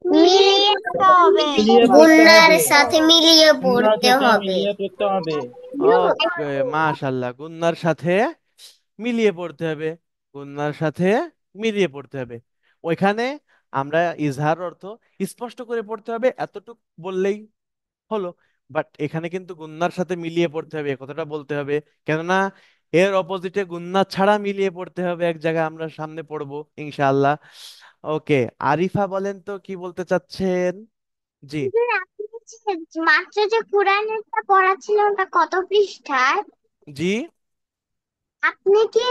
মিলিয়ে পড়তে হবে। মিলিয়ে পড়তে গুন্নার হবে। সাথে মিলিয়ে গুণার পড়তে সাথে হবে। মিলিয়ে পড়তে হবে। ওকে, মাশাল্লাহ, গুন্নার সাথে মিলিয়ে পড়তে হবে। গুন্নার সাথে মিলিয়ে পড়তে হবে। ওইখানে আমরা ইজহার অর্থ স্পষ্ট করে পড়তে হবে এতটুক বললেই হলো। বাট এখানে কিন্তু গুন্নার সাথে মিলিয়ে পড়তে হবে, এ কথাটা বলতে হবে। কেননা এর অপোজিটে গুন্না ছাড়া মিলিয়ে পড়তে হবে, এক জায়গায় আমরা সামনে পড়বো ইনশাআল্লাহ। ওকে, আরিফা বলেন তো কি বলতে চাচ্ছেন? জি। হুজুর, আপনি মাত্র যে কোরআনেরটা পড়াচ্ছিলেন ওটা কত পৃষ্ঠার? জি, আপনি কি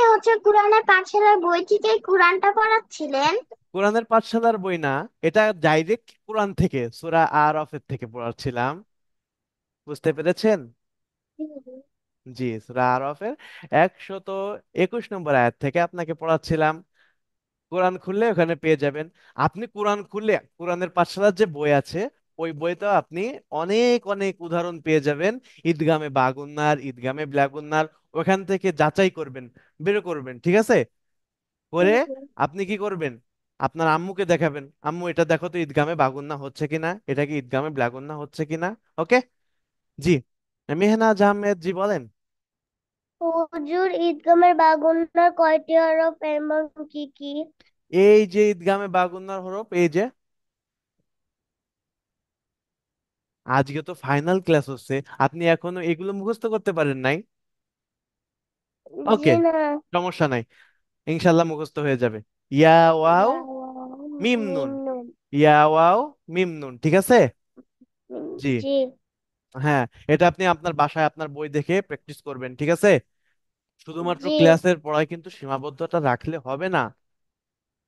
কোরআনের পাঠশালার বই থেকে কোরআনটা পড়াচ্ছিলেন? কোরআনের পাঠশালার বই না, এটা ডাইরেক্ট কোরআন থেকে, সূরা আরাফের থেকে পড়াচ্ছিলাম। বুঝতে পেরেছেন? জি, সূরা আরাফের 121 নম্বর আয়াত থেকে আপনাকে পড়াচ্ছিলাম। কোরআন খুললে ওখানে পেয়ে যাবেন। আপনি কোরআন খুললে কোরআনের পাঠশালার যে বই আছে, ওই বইতে আপনি অনেক অনেক উদাহরণ পেয়ে যাবেন। ঈদগামে বাগুন্নার, ঈদগামে ব্লাগুন্নার, ওখান থেকে যাচাই করবেন, বের করবেন, ঠিক আছে? করে আপনি কি করবেন? আপনার আম্মুকে দেখাবেন, আম্মু এটা দেখো তো ঈদগামে বাগুন্না হচ্ছে কিনা, এটা কি ঈদগামে ব্লাগুন্না হচ্ছে কিনা। ওকে। জি। মেহনাজ আহমেদ জি বলেন। হুজুর, ঈদগামের বাগুন্নার কয়টি হরফ এবং কি কি? এই যে ঈদগামে বাগুন্নার হরফ, এই যে, আজকে তো ফাইনাল ক্লাস হচ্ছে, আপনি এখনো এগুলো মুখস্থ করতে পারেন নাই? জি ওকে, না। সমস্যা নাই, ইনশাল্লাহ মুখস্থ হয়ে যাবে। ইয়া ওয়াও ইয়া ওয়াও মিম নুন, মিম নুন। ইয়া ওয়াও মিম নুন, ঠিক আছে? জি। জি হ্যাঁ, এটা আপনি আপনার বাসায় আপনার বই দেখে প্র্যাকটিস করবেন, ঠিক আছে? শুধুমাত্র জি ক্লাসের পড়ায় কিন্তু সীমাবদ্ধতা রাখলে হবে না।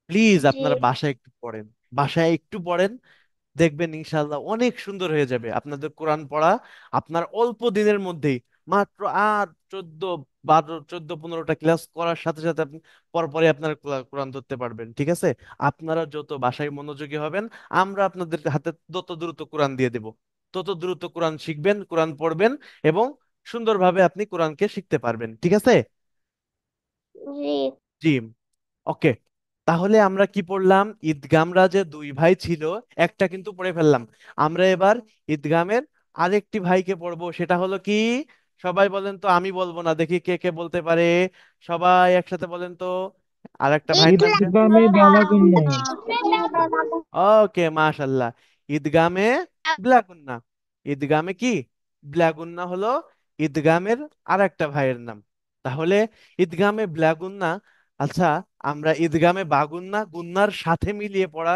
প্লিজ জি আপনারা বাসায় একটু পড়েন, বাসায় একটু পড়েন, দেখবেন ইনশাল্লাহ অনেক সুন্দর হয়ে যাবে আপনাদের কোরআন পড়া। আপনার অল্প দিনের মধ্যেই, মাত্র আর 14 15টা ক্লাস করার সাথে সাথে আপনি পরপরই আপনার কোরআন ধরতে পারবেন, ঠিক আছে? আপনারা যত বাসায় মনোযোগী হবেন, আমরা আপনাদের হাতে তত দ্রুত কোরআন দিয়ে দেব, তত দ্রুত কোরআন শিখবেন, কোরআন পড়বেন, এবং সুন্দরভাবে আপনি কোরআনকে শিখতে পারবেন, ঠিক আছে? জি জি। ওকে, তাহলে আমরা কি পড়লাম? ঈদগামরা যে দুই ভাই ছিল, একটা কিন্তু পড়ে ফেললাম। আমরা এবার ঈদগামের আরেকটি ভাইকে পড়বো, সেটা হলো কি? সবাই বলেন তো, আমি বলবো না, দেখি কে কে বলতে পারে। সবাই একসাথে বলেন তো, আরেকটা ভাইয়ের নাম কি? ঈদগামে বালাগুন্না। ওকে, মাশাল্লাহ। ঈদগামে ব্লাগুন্না। ঈদগামে কি ব্লাগুন্না হলো ঈদগামের আরেকটা ভাইয়ের নাম। তাহলে ঈদগামে ব্লাগুন্না, আচ্ছা, আমরা ঈদগামে বাগুন্না গুন্নার সাথে মিলিয়ে পড়া,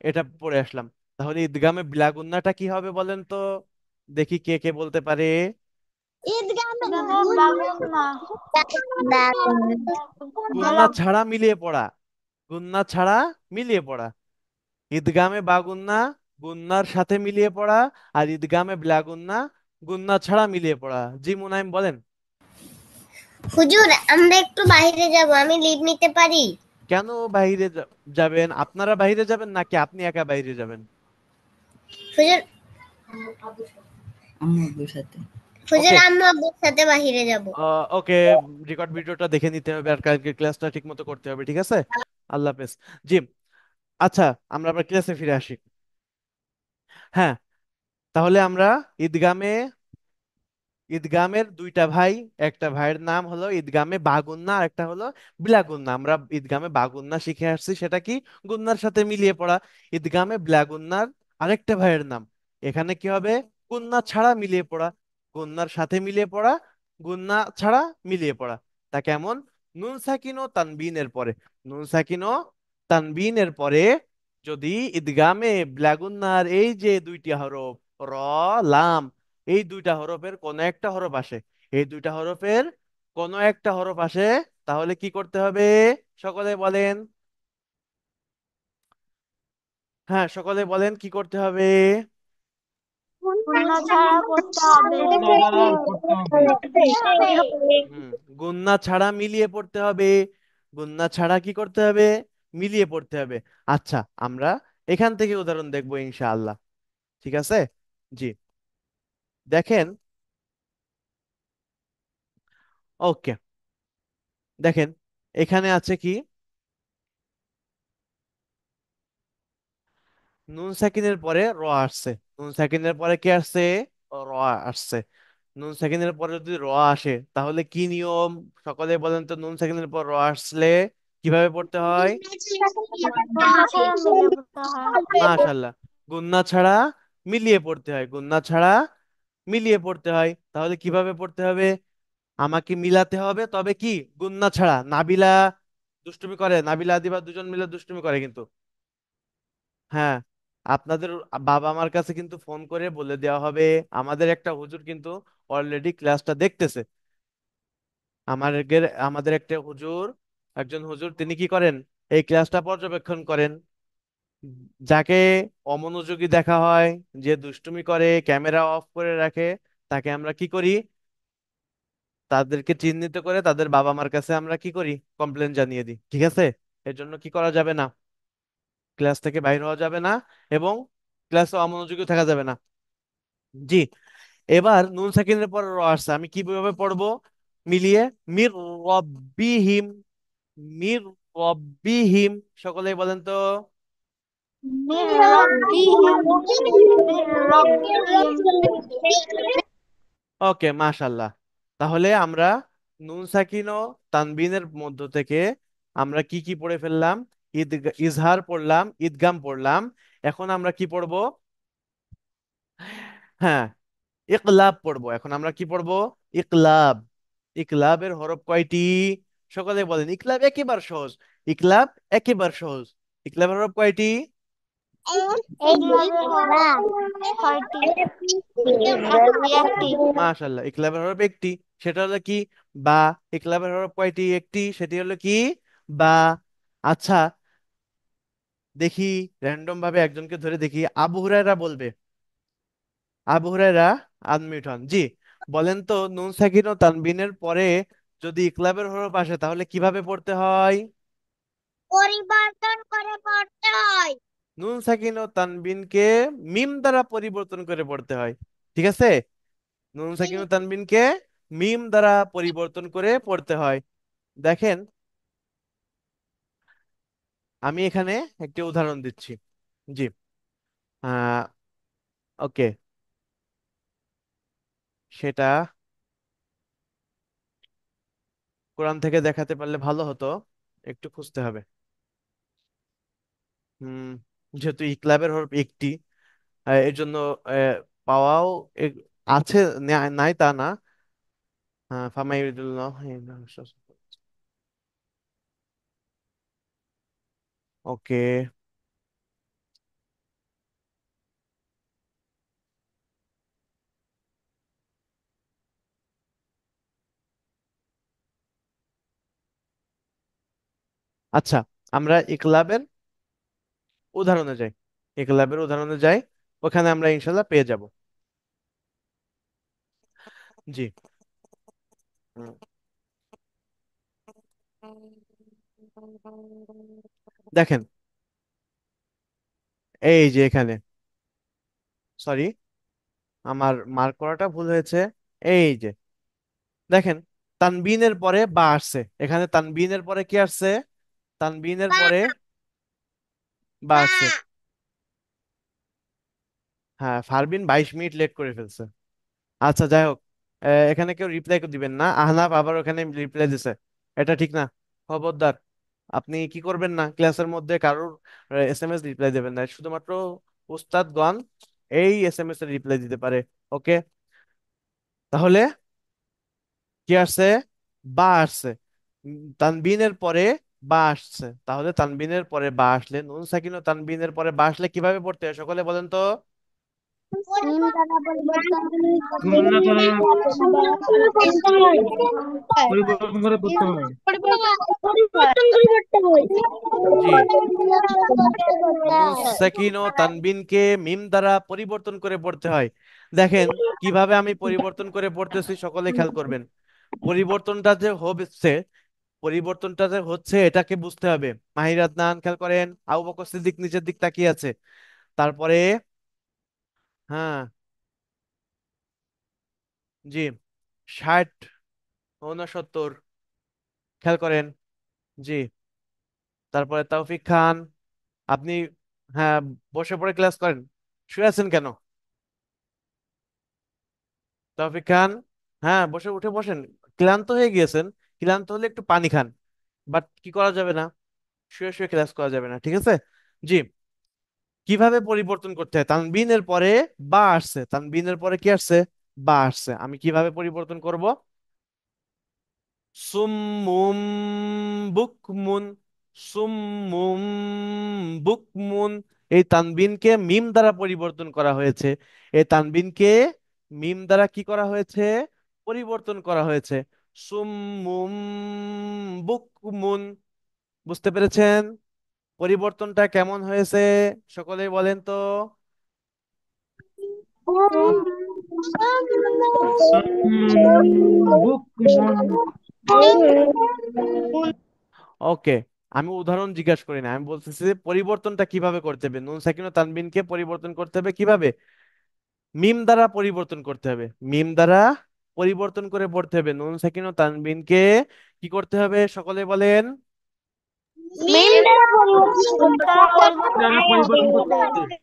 এটা পড়ে আসলাম। তাহলে ঈদগামে ব্লাগুন্নাটা কি হবে বলেন তো, দেখি কে কে বলতে পারে। ঈদগামে গুন্না ছাড়া মিলিয়ে পড়া, গুন্না ছাড়া মিলিয়ে পড়া। ঈদগামে বাগুন্না গুন্নার সাথে মিলিয়ে পড়া, আর ঈদগামে ব্লাগুন্না গুন্না ছাড়া মিলিয়ে পড়া। জি মুনাইম বলেন। হুজুর, আমরা একটু বাইরে যাব, আমি লিভ নিতে পারি? কেন বাইরে যাবেন? আপনারা বাইরে যাবেন নাকি আপনি একা বাইরে যাবেন? হুজুর, হুজুর ওকে। আম্মু আব্বুর সাথে বাইরে যাব। ওকে, রেকর্ড ভিডিওটা দেখে নিতে হবে, আর কালকে ক্লাসটা ঠিক মতো করতে হবে, ঠিক আছে? আল্লাহ হাফেজ। জি। আচ্ছা, আমরা আবার ক্লাসে ফিরে আসি। হ্যাঁ, তাহলে আমরা ঈদগামে, ঈদগামের দুইটা ভাই, একটা ভাইয়ের নাম হলো ঈদগামে বাগুন্না আর একটা হলো ব্লাগুন্না। আমরা ঈদগামে বাগুন্না শিখে আসছি, সেটা কি গুন্নার সাথে মিলিয়ে পড়া। ঈদগামে ব্লাগুন্নার আরেকটা ভাইয়ের নাম, এখানে কি হবে? গুন্না ছাড়া মিলিয়ে পড়া, গুন্নার সাথে মিলিয়ে পড়া, গুন্না ছাড়া মিলিয়ে পড়া। তা কেমন? নুন সাকিন ও তানবিনের পরে, নুন সাকিন ও তানবিনের পরে যদি ঈদগামে ব্লাগুন্নার এই যে দুইটি হরফ, র, লাম, এই দুইটা হরফের কোন একটা হরফ আসে, এই দুইটা হরফের কোন একটা হরফ আসে, তাহলে কি করতে হবে? সকলে বলেন। হ্যাঁ, সকলে বলেন কি করতে হবে? গুন্না ছাড়া পড়তে হবে। ছাড়া পড়তে হবে। হুম, গুন্না ছাড়া মিলিয়ে পড়তে হবে। গুন্না ছাড়া কি করতে হবে? মিলিয়ে পড়তে হবে। আচ্ছা, আমরা এখান থেকে উদাহরণ দেখবো ইনশাআল্লাহ, ঠিক আছে? জি। দেখেন, ওকে, দেখেন, এখানে আছে কি? নুন সাকিনের পরে র আসছে, নুন সাকিনের পরে কি আসছে? র আসছে। নুন সাকিনের পরে যদি র আসে, তাহলে কি নিয়ম? সকলে বলেন তো, নুন সাকিনের পর র আসলে কিভাবে পড়তে হয়? গুন্না ছাড়া মিলে পড়তে হয়। মাশাল্লাহ, গুন্না ছাড়া মিলিয়ে পড়তে হয়, গুন্না ছাড়া মিলিয়ে পড়তে হয়। তাহলে কিভাবে পড়তে হবে? আমাকে মিলাতে হবে, তবে কি গুন্না ছাড়া। নাবিলা দুষ্টুমি করে, নাবিলা দিবা দুজন মিলে দুষ্টুমি করে কিন্তু। হ্যাঁ, আপনাদের বাবা মার কাছে কিন্তু ফোন করে বলে দেওয়া হবে আমাদের একটা হুজুর কিন্তু অলরেডি ক্লাসটা দেখতেছে। আমাদের একটা হুজুর, একজন হুজুর তিনি কি করেন, এই ক্লাসটা পর্যবেক্ষণ করেন। যাকে অমনোযোগী দেখা হয়, যে দুষ্টুমি করে, ক্যামেরা অফ করে রাখে, তাকে আমরা কি করি, তাদেরকে চিহ্নিত করে তাদের বাবা মার কাছে আমরা কি করি, কমপ্লেন জানিয়ে দিই। ঠিক আছে? এর জন্য কি করা যাবে না, ক্লাস থেকে বাইর হওয়া যাবে না, এবং ক্লাসে অমনোযোগী থাকা যাবে না। জি। এবার নুন সাকিনের পর র আসছে, আমি কিভাবে পড়বো মিলিয়ে? মির রব্বিহিম, মির রব্বিহিম, সকলেই বলেন তো। من ربهم من ربهم ওকে, মাশাল্লাহ। তাহলে আমরা নুন সাকিন ও তানবিনের মধ্য থেকে আমরা কি কি পড়ে ফেললাম? ইজহার পড়লাম, ইদগাম পড়লাম। এখন আমরা কি পড়বো? হ্যাঁ, ইকলাব পড়বো। এখন আমরা কি পড়বো? ইকলাব। ইকলাবের হরফ কয়টি? সকলে বলেন। ইকলাব একেবারে সহজ। ইকলাব একেবারে সহজ। ইকলাবের হরফ কয়টি? এগুলোর হরফ ছয়টি একটি মাশাল্লাহ, ইকলাবের হরফ একটি। সেটা হলো কি? বা। ইকলাবের হরফ কয়টি? একটি, সেটি হলো কি? বা। আচ্ছা, দেখি, র্যান্ডম ভাবে একজনকে ধরে দেখি, আবু হুরায়রা বলবে। আবু হুরায়রা, আনমিউট হন। জি, বলেন তো, নুন সাকিন ও তানবিনের পরে যদি ইকলাবের হরফ আসে তাহলে কিভাবে পড়তে হয়? পরিবর্তন করে পড়তে হয়। নুন সাকিন ও তানবিনকে মিম দ্বারা পরিবর্তন করে পড়তে হয়। ঠিক আছে? নুন সাকিন ও তানবিনকে মিম দ্বারা পরিবর্তন করে পড়তে হয়। দেখেন, আমি এখানে একটি উদাহরণ দিচ্ছি। জি। আহ ওকে, সেটা কোরআন থেকে দেখাতে পারলে ভালো হতো, একটু খুঁজতে হবে। হুম, যেহেতু ইকলাবের হরফ একটি, এর জন্য আহ, পাওয়াও আছে, নাই তা না। হ্যাঁ, ফামাইদুল্লাহ। ওকে। আচ্ছা, আমরা ইকলাবের উদাহরণে যাই। ইকলাবের উদাহরণে যাই, ওখানে আমরা ইনশাল্লাহ পেয়ে যাব। জি। হুম। দেখেন, এই যে এখানে, সরি, আমার মার্ক করাটা ভুল হয়েছে। এই যে দেখেন, তানবিনের পরে বা আসছে, এখানে তানবিনের পরে কি আসছে? তানবিনের পরে বা আসছে। হ্যাঁ, ফারবিন 22 মিনিট লেট করে ফেলছে। আচ্ছা, যাই হোক, এখানে কেউ রিপ্লাই দিবেন না। আহনাফ আবার ওখানে রিপ্লাই দিছে, এটা ঠিক না। খবরদার, আপনি কি করবেন না, ক্লাসের মধ্যে কারোর এসএমএস রিপ্লাই দেবেন না, শুধুমাত্র উস্তাদগণ এই এসএমএস এর রিপ্লাই দিতে পারে। ওকে? তাহলে কি আসছে? বা আসছে। তানবিনের পরে বা আসছে, তাহলে তানবিনের পরে বা আসলে, নুন সাকিন ও তানবিনের পরে বা আসলে কিভাবে পড়তে হয় সকলে বলেন তো। মিম দ্বারা পরিবর্তন সুন্নাত দ্বারা পরিবর্তন করে পড়তে হয়। পরিবর্তন করে পড়তে হয়। জি। নুন হয়। সাকিন ও তানবিনকে মিম দ্বারা পরিবর্তন করে পড়তে হয়। দেখেন কিভাবে আমি পরিবর্তন করে পড়তেছি, সকলে খেয়াল করবেন। পরিবর্তনটা যে হচ্ছে, পরিবর্তনটা যে হচ্ছে এটাকে বুঝতে হবে। মাহির আদনান, খেয়াল করেন, আবু বকর সিদ্দিক নিচের দিক তাকিয়ে আছে। তারপরে, হ্যাঁ, জি, 60, 69, খেয়াল করেন। জি। তারপরে তৌফিক খান, আপনি, হ্যাঁ, বসে পড়ে ক্লাস করেন, শুয়ে আছেন কেন? তৌফিক খান, হ্যাঁ, বসে উঠে বসেন। ক্লান্ত হয়ে গিয়েছেন, ক্লান্ত হলে একটু পানি খান। বাট কি করা যাবে না, শুয়ে শুয়ে ক্লাস করা যাবে না। ঠিক আছে? জি। কিভাবে পরিবর্তন করতে হয়? তানবিনের পরে বা আসছে, তানবিনের পরে কি আসছে? বা আসছে, আমি কিভাবে পরিবর্তন করব? সুম্মুম বুকমুন, সুম্মুম বুকমুন, এই তানবিনকে মিম দ্বারা পরিবর্তন করা হয়েছে। এই তানবিনকে মিম দ্বারা কি করা হয়েছে? পরিবর্তন করা হয়েছে। সুম্মুম বুকমুন। বুঝতে পেরেছেন পরিবর্তনটা কেমন হয়েছে? সকলেই বলেন তো। বুকমন। ওকে, আমি উদাহরণ জিজ্ঞাসা করি না, আমি বলতেছি যে পরিবর্তনটা কিভাবে করতে হবে। নুন সাকিন ও তানবিনকে পরিবর্তন করতে হবে কিভাবে? মিম দ্বারা পরিবর্তন করতে হবে। মিম দ্বারা পরিবর্তন করে পড়তে হবে। নুন সাকিন ও তানবিনকে কি করতে হবে সকলে বলেন। মিম দ্বারা পরিবর্তন করতে হবে।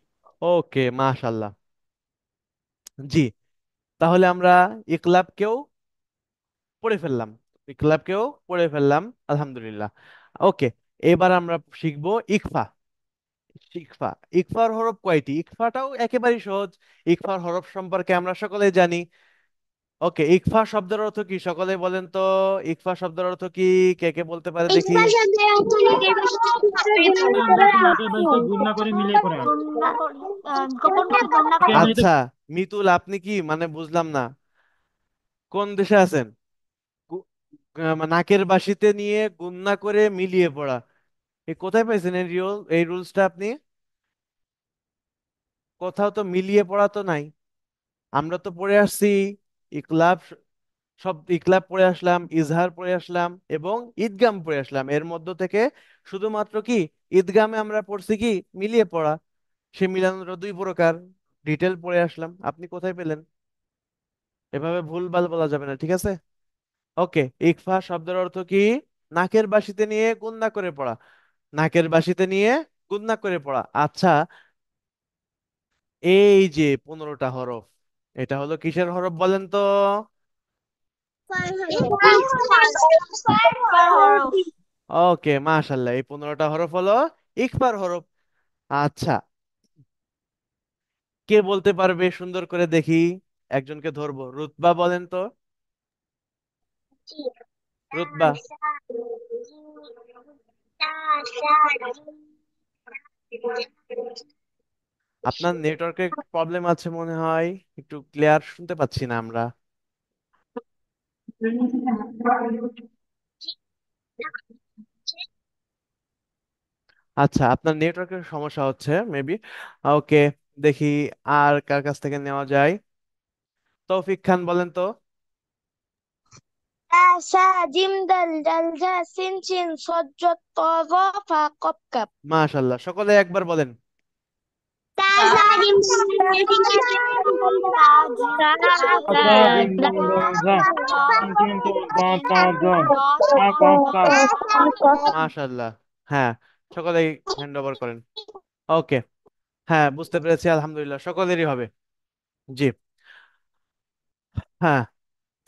ওকে, মাশাল্লাহ। জি, তাহলে আমরা ইকলাবকেও পড়ে ফেললাম। ইকলাবকেও পড়ে ফেললাম, আলহামদুলিল্লাহ। ওকে, এবার আমরা শিখবো ইকফা। ইকফা, ইকফার হরফ কয়টি? ইকফাটাও একেবারেই সহজ। ইকফার হরফ সম্পর্কে আমরা সকলে জানি। ওকে, ইকফা শব্দের অর্থ কি সকলে বলেন তো। ইকফা শব্দের অর্থ কি? কে কে বলতে পারে দেখি। ইকফা শব্দের অর্থ নাকের পাশে নাকের বাড়িতে গুণনা করে মিলিয়ে পড়া। গোপন করে গণনা কে করে। বলে তো? আচ্ছা, মিতুল আপনি কি মানে বুঝলাম না, কোন দেশে আছেন? নাকের বাসিতে নিয়ে গুণনা করে মিলিয়ে পড়া, এ কোথায় পাইছেন এই রুলসটা আপনি? কোথাও তো মিলিয়ে পড়া তো নাই। আমরা তো পড়ে আসছি ইকলাব, সব ইকলাব পড়ে আসলাম, ইজহার পড়ে আসলাম এবং ঈদগাম পড়ে আসলাম। এর মধ্য থেকে শুধুমাত্র কি ঈদগামে আমরা পড়ছি কি মিলিয়ে পড়া। সে মিলানোর দুই প্রকার, ডিটেল পড়ে আসলাম। আপনি কোথায় পেলেন? এভাবে ভুলভাল বলা যাবে না, ঠিক আছে? ওকে, ইকফা শব্দের অর্থ কি? নাকের বাসিতে নিয়ে গুণনা করে পড়া। নাকের বাসিতে নিয়ে গুণনা করে পড়া। আচ্ছা, এই যে 15টা হরফ, এটা হলো কিসের হরফ বলেন তো? ওকে, মাশাল্লাহ, এই 15টা হরফ হলো ইকফার হরফ। আচ্ছা, কে বলতে পারবে সুন্দর করে দেখি? একজনকে ধরবো, রুতবা বলেন তো। রুতবা, আপনার নেটওয়ার্কের প্রবলেম আছে মনে হয়, একটু ক্লিয়ার শুনতে পাচ্ছি না আমরা। আচ্ছা, আপনার নেটওয়ার্কের সমস্যা হচ্ছে মেবি। ওকে, দেখি আর কার কাছ থেকে নেওয়া যায়। তৌফিক খান বলেন তো। সা জিম দাল জাল জা সিন সিন সদ জত ত জ ফা কফ কাফ। মাশাল্লাহ, সকলে একবার বলেন। আচ্ছা দিন দিন দিন যা। তিন তিন তো জ ত জ। কা কফ কাফ। মাশাল্লাহ, হ্যাঁ, সকলেই হ্যান্ড ওভার করেন। ওকে, হ্যাঁ, বুঝতে পেরেছি, আলহামদুলিল্লাহ, সকলেরই হবে। জি, হ্যাঁ,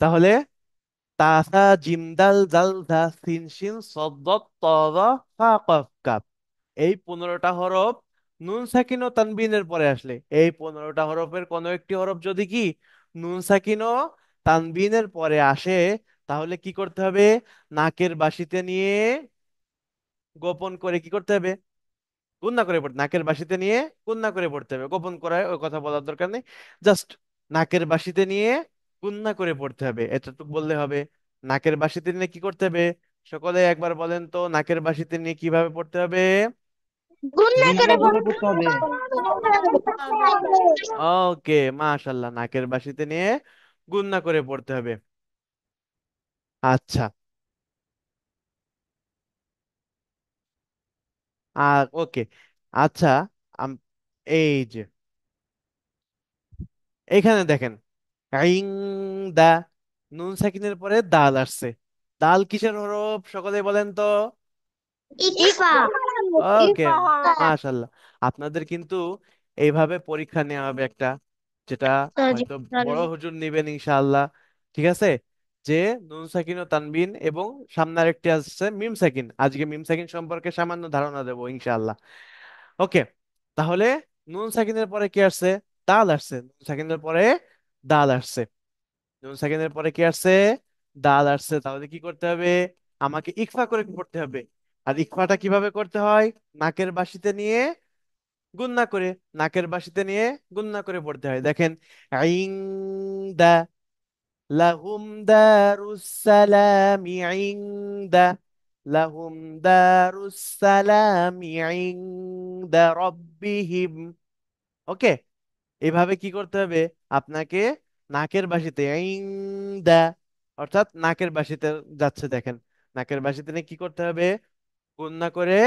তাহলে তাসা জিমদাল জাল দা সিন শিন সদ্দত তরা ফা কফ কাফ, এই 15টা হরফ নুন সাকিন ও তানবিনের পরে আসলে, এই 15টা হরফের কোনো একটি হরফ যদি কি নুন সাকিন ও তানবিনের পরে আসে, তাহলে কি করতে হবে? নাকের বাসিতে নিয়ে গোপন করে কি করতে হবে? গুণনা করে পড়তে। নাকের বাসিতে নিয়ে গুণনা করে পড়তে হবে, গোপন করায় ওই কথা বলার দরকার নেই। জাস্ট নাকের বাসিতে নিয়ে গুণনা করে পড়তে হবে, এতটুকু বললে হবে। নাকের বাসিতে নিয়ে কি করতে হবে? সকলে একবার বলেন তো, নাকের বাসিতে নিয়ে কিভাবে পড়তে হবে? গুণনা করে গুণনা করে পড়তে হবে। ওকে, মাশাল্লাহ, নাকের বাসিতে নিয়ে গুণনা করে পড়তে হবে। আচ্ছা, আর ওকে, আচ্ছা, আম- এই যে এখানে দেখেন, আইং দা, নুন সাকিনের পরে দাল আসছে। দাল কিসের হরফ সকলে বলেন তো। ইকফা। ওকে, মাশাল্লাহ। আপনাদের কিন্তু এইভাবে পরীক্ষা নেওয়া হবে একটা, যেটা হয়তো বড় হুজুর নিবেন ইনশাআল্লাহ। ঠিক আছে, যে নুন সাকিন ও তানবিন এবং সামনে আরেকটি আসছে মিম সাকিন, আজকে মিম সাকিন সম্পর্কে সামান্য ধারণা দেবো ইনশাআল্লাহ। ওকে, তাহলে নুন সাকিনের পরে কি আসছে? দাল আসছে। নুন সাকিনের পরে দাল আসছে। নুন সাকিনের পরে কি আসছে? দাল আসছে। তাহলে কি করতে হবে? আমাকে ইকফা করে পড়তে হবে। আর ইকফাটা কিভাবে করতে হয়? নাকের বাসিতে নিয়ে গুণনা করে, নাকের বাসিতে নিয়ে গুণনা করে পড়তে হয়। দেখেন, আইং দা, লাহুম দারুস সালামি ইনদা, লাহুম দারুস সালামি ইনদা রাব্বিহিম। ওকে, এভাবে কি করতে হবে আপনাকে? নাকের বাসিতে ইনদা, অর্থাৎ নাকের বাসিতে যাচ্ছে, দেখেন নাকের বাসিতে নিয়ে কি করতে হবে? গুণনা করে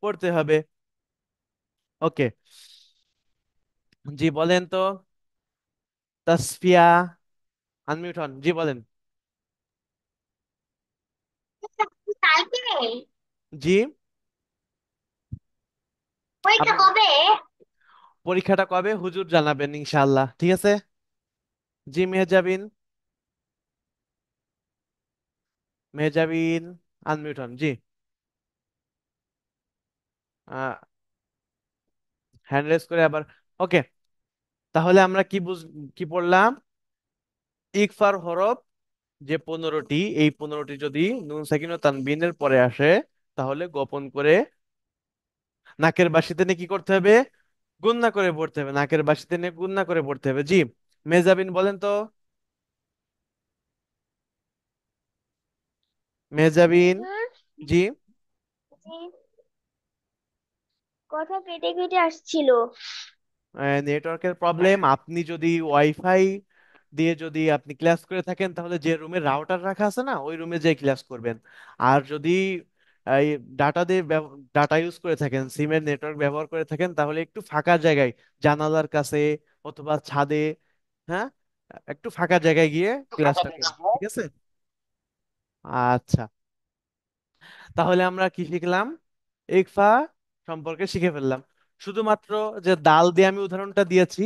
পড়তে হবে। ওকে, জি বলেন তো। তাসফিয়া, আনমিউট হন, জি বলেন। কালকে জি, পরীক্ষা আপনি কবে? পরীক্ষাটা কবে হুজুর জানাবেন ইনশাআল্লাহ, ঠিক আছে। জি মেহজাবিন, মেহজাবিন আনমিউট হন, জি। হ্যান্ড রেজ করে আবার। ওকে, তাহলে আমরা কি পড়লাম? ইকফার হরফ যে 15টি, এই 15টি যদি নুন সাকিন ও তানবিনের পরে আসে, তাহলে গোপন করে নাকের বাসিতে নিয়ে কি করতে হবে? গুণনা করে পড়তে হবে, নাকের বাসিতে নিয়ে গুণনা করে পড়তে হবে। জি মেহজাবিন বলেন তো। মেহজাবিন, হুজুর, জি। জি, কথা কেটে কেটে আসছিল। নেটওয়ার্কের প্রবলেম। আপনি যদি ওয়াইফাই দিয়ে যদি আপনি ক্লাস করে থাকেন, তাহলে যে রুমে রাউটার রাখা আছে না, ওই রুমে যেয়ে ক্লাস করবেন। আর যদি এই ডাটা দিয়ে ডাটা ইউজ করে থাকেন, সিমের নেটওয়ার্ক ব্যবহার করে থাকেন, তাহলে একটু ফাঁকা জায়গায়, জানালার কাছে অথবা ছাদে, হ্যাঁ, একটু ফাঁকা জায়গায় গিয়ে ক্লাসটা করুন, ঠিক আছে। আচ্ছা, তাহলে আমরা কি শিখলাম? ইকফা সম্পর্কে শিখে ফেললাম। শুধুমাত্র যে দাল দিয়ে আমি উদাহরণটা দিয়েছি,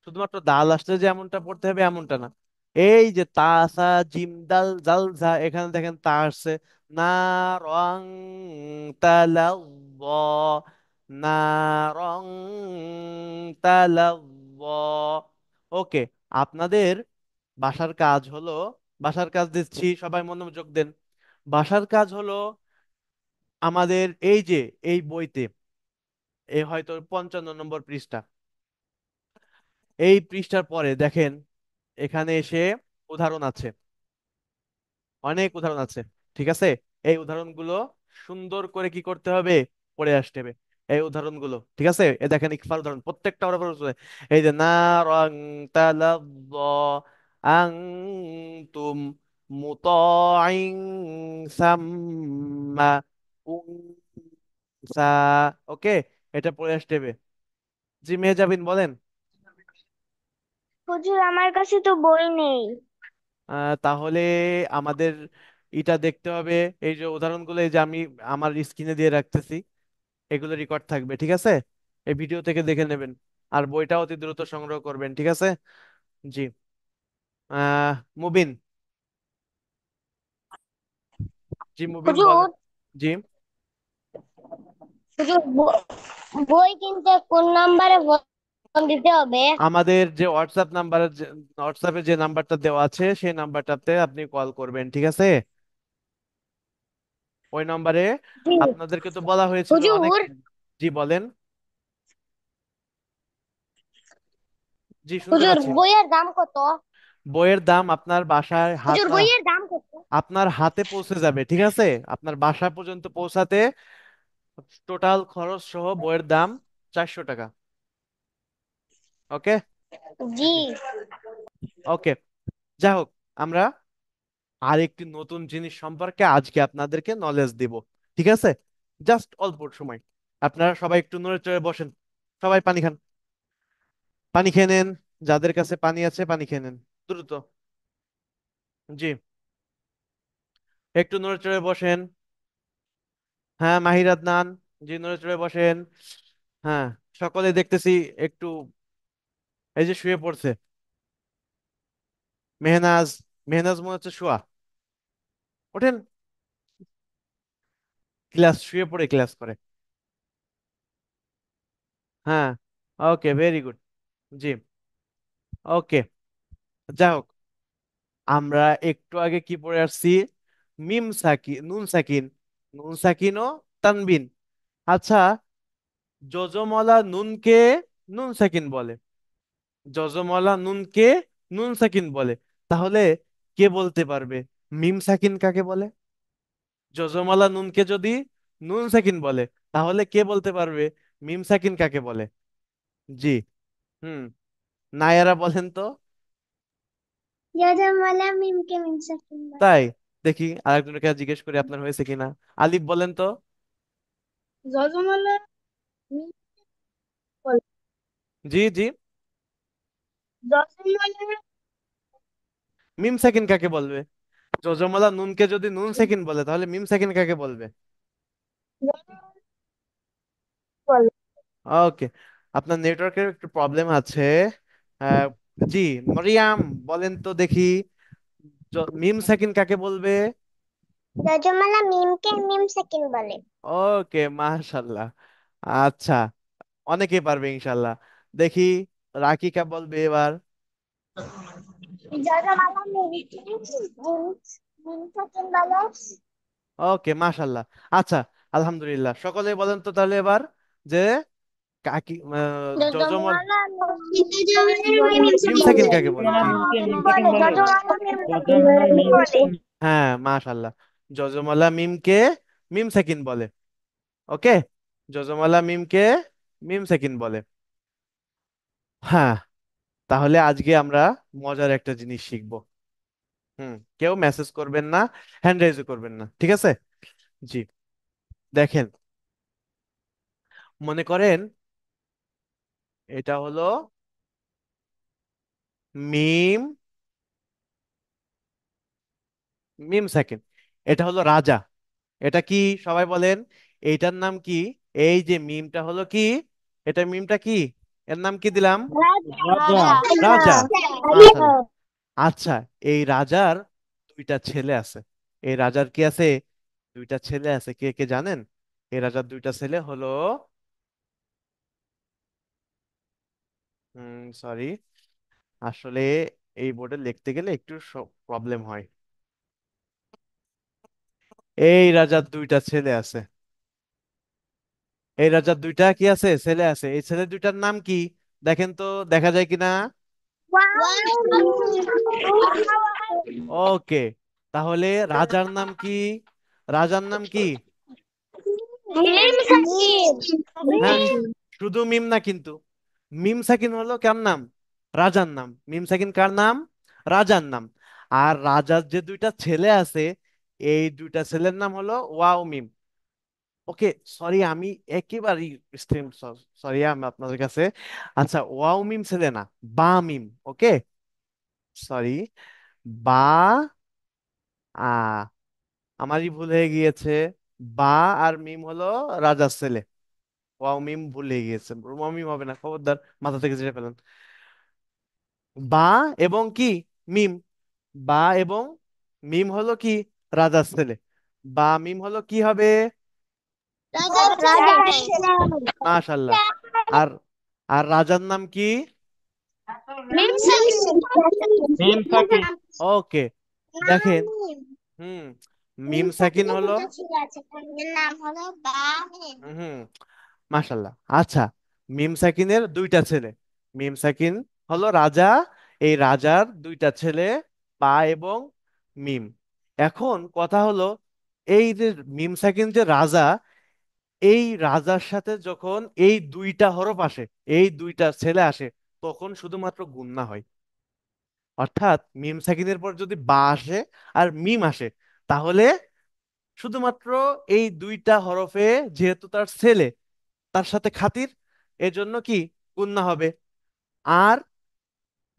শুধুমাত্র দাল আসলে যে এমনটা পড়তে হবে এমনটা না। এই যে তা, সা, জিম, দাল, জাল, ঝা, এখানে দেখেন তা আসছে। না, রং, তালা, ব, না, রং, তালা, ব। ওকে, আপনাদের বাসার কাজ হলো, বাসার কাজ দিচ্ছি, সবাই মনোযোগ দেন। বাসার কাজ হলো আমাদের এই যে এই বইতে, এই হয়তো 55 নম্বর পৃষ্ঠা, এই পৃষ্ঠার পরে দেখেন এখানে এসে উদাহরণ আছে, অনেক উদাহরণ আছে, ঠিক আছে। এই উদাহরণগুলো সুন্দর করে কি করতে হবে? পড়ে আসতে হবে এই উদাহরণগুলো, ঠিক আছে। এ দেখেন ইকফার উদাহরণ প্রত্যেকটা ওরা পড়ে আসছে। এই যে না, রং, তালাদ, আং, তুম, মুতাইন, সাম্মা, উনসা। ওকে, এটা পড়ে আসতে হবে। জি মেহজাবিন বলেন। হুজুর, আমার কাছে তো বই নেই। তাহলে আমাদের এটা দেখতে হবে, এই যে উদাহরণগুলো, এই যে আমি আমার স্ক্রিনে দিয়ে রাখতেছি, এগুলো রেকর্ড থাকবে, ঠিক আছে। এই ভিডিও থেকে দেখে নেবেন, আর বইটা অতি দ্রুত সংগ্রহ করবেন, ঠিক আছে। জি, মুবিন, জি মুবিন হুজুর, বলেন। জি, হুজুর, বই কিনতে কোন নাম্বারে ফোন দিতে হবে? আমাদের যে হোয়াটসঅ্যাপে যে নাম্বারটা দেওয়া আছে, সেই নাম্বারটাতে আপনি কল করবেন, ঠিক আছে। ওই নাম্বারে জি। আপনাদেরকে তো বলা হয়েছিল অনেক। হুজুর, জি বলেন। জি শুনতে হুজুর, পাচ্ছি। বইয়ের দাম কত? বইয়ের দাম আপনার বাসায় হুজুর, বইয়ের দাম কত? আপনার হাতে পৌঁছে যাবে, ঠিক আছে। আপনার বাসা পর্যন্ত পৌঁছাতে টোটাল খরচ সহ বইয়ের দাম 400 টাকা। ওকে, জি। ওকে, যাই হোক, আমরা আরেকটি নতুন জিনিস সম্পর্কে আজকে আপনাদেরকে নলেজ দিব, ঠিক আছে। জাস্ট অল্প সময়, আপনারা সবাই একটু নড়ে চড়ে বসেন, সবাই পানি খান, পানি খেয়ে নেন, যাদের কাছে পানি আছে পানি খেয়ে নেন দ্রুত। জি, একটু নড়ে চড়ে বসেন। হ্যাঁ মাহির আদনান, জি নড়ে চড়ে বসেন। হ্যাঁ, সকলে দেখতেছি একটু, এই যে শুয়ে পড়ছে মেহনাজ, মেহনাজ মনে হচ্ছে শোয়া। ওঠেন, ক্লাস শুয়ে পড়ে ক্লাস করে। হ্যাঁ, ওকে ভেরি গুড। জি, ওকে, যাই হোক, আমরা একটু আগে কি পড়ে আসছি? নুন সাকিন, নুন সাকিন ও তানবিন। আচ্ছা, যজমলা নুনকে নুন সাকিন বলে। যজমলা নুনকে নুন সাকিন বলে। তাহলে কে বলতে পারবে মিম সাকিন কাকে বলে? যজমলা নুনকে যদি নুন সাকিন বলে, তাহলে কে বলতে পারবে মিম সাকিন কাকে বলে? জি। হুম। নায়ারা বলেন তো। যজমালা মিমকে মিম সাকিন বলে। তাই? দেখি আরেকজনকে জিজ্ঞেস করি আপনার হয়েছে কিনা। আলিফ বলেন তো। যজমালা মিম বলে। জি জি। যজমালা মিম সাকিন কাকে বলবে? যজমলা নুনকে যদি নুন সাকিন বলে, তাহলে মিম সাকিন কাকে বলবে? বলে। ওকে। আপনার নেটওয়ার্কের একটু প্রবলেম আছে। আহ, জি। মরিয়াম বলেন তো দেখি, মিম সাকিন কাকে বলবে? যজমালা মিমকে মিম সাকিন বলে। ওকে, মাশাল্লাহ। আচ্ছা, অনেকেই পারবে ইনশাল্লাহ। দেখি রাকিকা বলবে এবার। যজমালা মিমকে মিম মিম সাকিন বলে। ওকে, মাশাল্লাহ। আচ্ছা, আলহামদুলিল্লাহ। সকলে বলেন তো তাহলে এবার, যে কাকি যজমল যজমালা মিমকে মিম মিম সাকিন সাকিন বলে। কাকে বলে? জি। মিমকে মিম সেকেন্ড বলে বলে। যজমালা মিমকে যজমলা মিম বলে। হ্যাঁ, মাশাল্লাহ। যজমলা মিমকে মিম সাকিন বলে। ওকে। যজমলা মিমকে মিম সাকিন বলে। হ্যাঁ। তাহলে আজকে আমরা মজার একটা জিনিস শিখবো। কেউ মেসেজ করবেন না, হ্যান্ড রাইজও করবেন না, ঠিক আছে? জি। দেখেন, মনে করেন এটা হলো মিম মিম সেকেন্ড। এটা হলো রাজা। এটা কি? সবাই বলেন, এইটার নাম কি? এই যে মিমটা হলো কি? এটা মিমটা কি? এর নাম কি দিলাম? রাজা। রাজা। মাশাআল্লাহ। আচ্ছা, এই রাজার দুইটা ছেলে আছে। এই রাজার কি আছে? দুইটা ছেলে আছে। কে কে জানেন? এই রাজার দুইটা ছেলে হলো, সরি, আসলে এই বোর্ডে লিখতে গেলে একটু প্রবলেম হয়। এই রাজার দুইটা ছেলে আছে। এই রাজার দুইটা কি আছে? ছেলে আছে। এই ছেলে দুইটার নাম কি? দেখেন তো, দেখা যায় কিনা। ওকে। তাহলে রাজার নাম কি? রাজার নাম কি? মিম সাকিন। হ্যাঁ, মিম। শুধু মিম না কিন্তু। মিম সাকিন হলো কার নাম? রাজার নাম। মিম সাকিন কার নাম? রাজার নাম। আর রাজার যে দুইটা ছেলে আছে, এই দুইটা ছেলের নাম হলো ওয়াও মিম। ওকে। সরি, আমি একেবারেই সরি আমি আপনাদের কাছে। আচ্ছা, ওয়াও মিম ছেলে না, বা মিম। ওকে। সরি। বা আ আমারই ভুল হয়ে গিয়েছে। বা আর মিম হলো রাজার ছেলে। ওয়াও মিম ভুল হয়ে গিয়েছে। ওয়াও মিম হবে না, খবরদার, মাথা থেকে ঝেড়ে ফেলেন। বা এবং কি? মিম। বা এবং মিম হলো কি? রাজার ছেলে। বা মিম হলো কি হবে? রাজার ছেলে। মাশাল্লাহ। আর আর রাজার নাম কি? মিম সাকিন। মিম সাকিন। ওকে। দেখেন। হুম। মিম মিম সাকিন সাকিনের হলো। দুটো ছেলে আছে, তাদের নাম হলো বামিম। হুম। মাশাল্লাহ। আচ্ছা, মিম সাকিনের দুইটা ছেলে। মিম সাকিন হলো রাজা। এই রাজার দুইটা ছেলে পা এবং মিম। এখন কথা হলো, এই যে মিম সাকিন যে রাজা, এই রাজার সাথে যখন এই দুইটা হরফ আসে, এই দুইটা ছেলে আসে, তখন শুধুমাত্র গুণনা হয়। অর্থাৎ মিম সাকিনের পর যদি বা আসে আর মিম আসে, তাহলে শুধুমাত্র এই দুইটা হরফে, যেহেতু তার ছেলে, তার সাথে খাতির, এজন্য কি গুণনা হবে। আর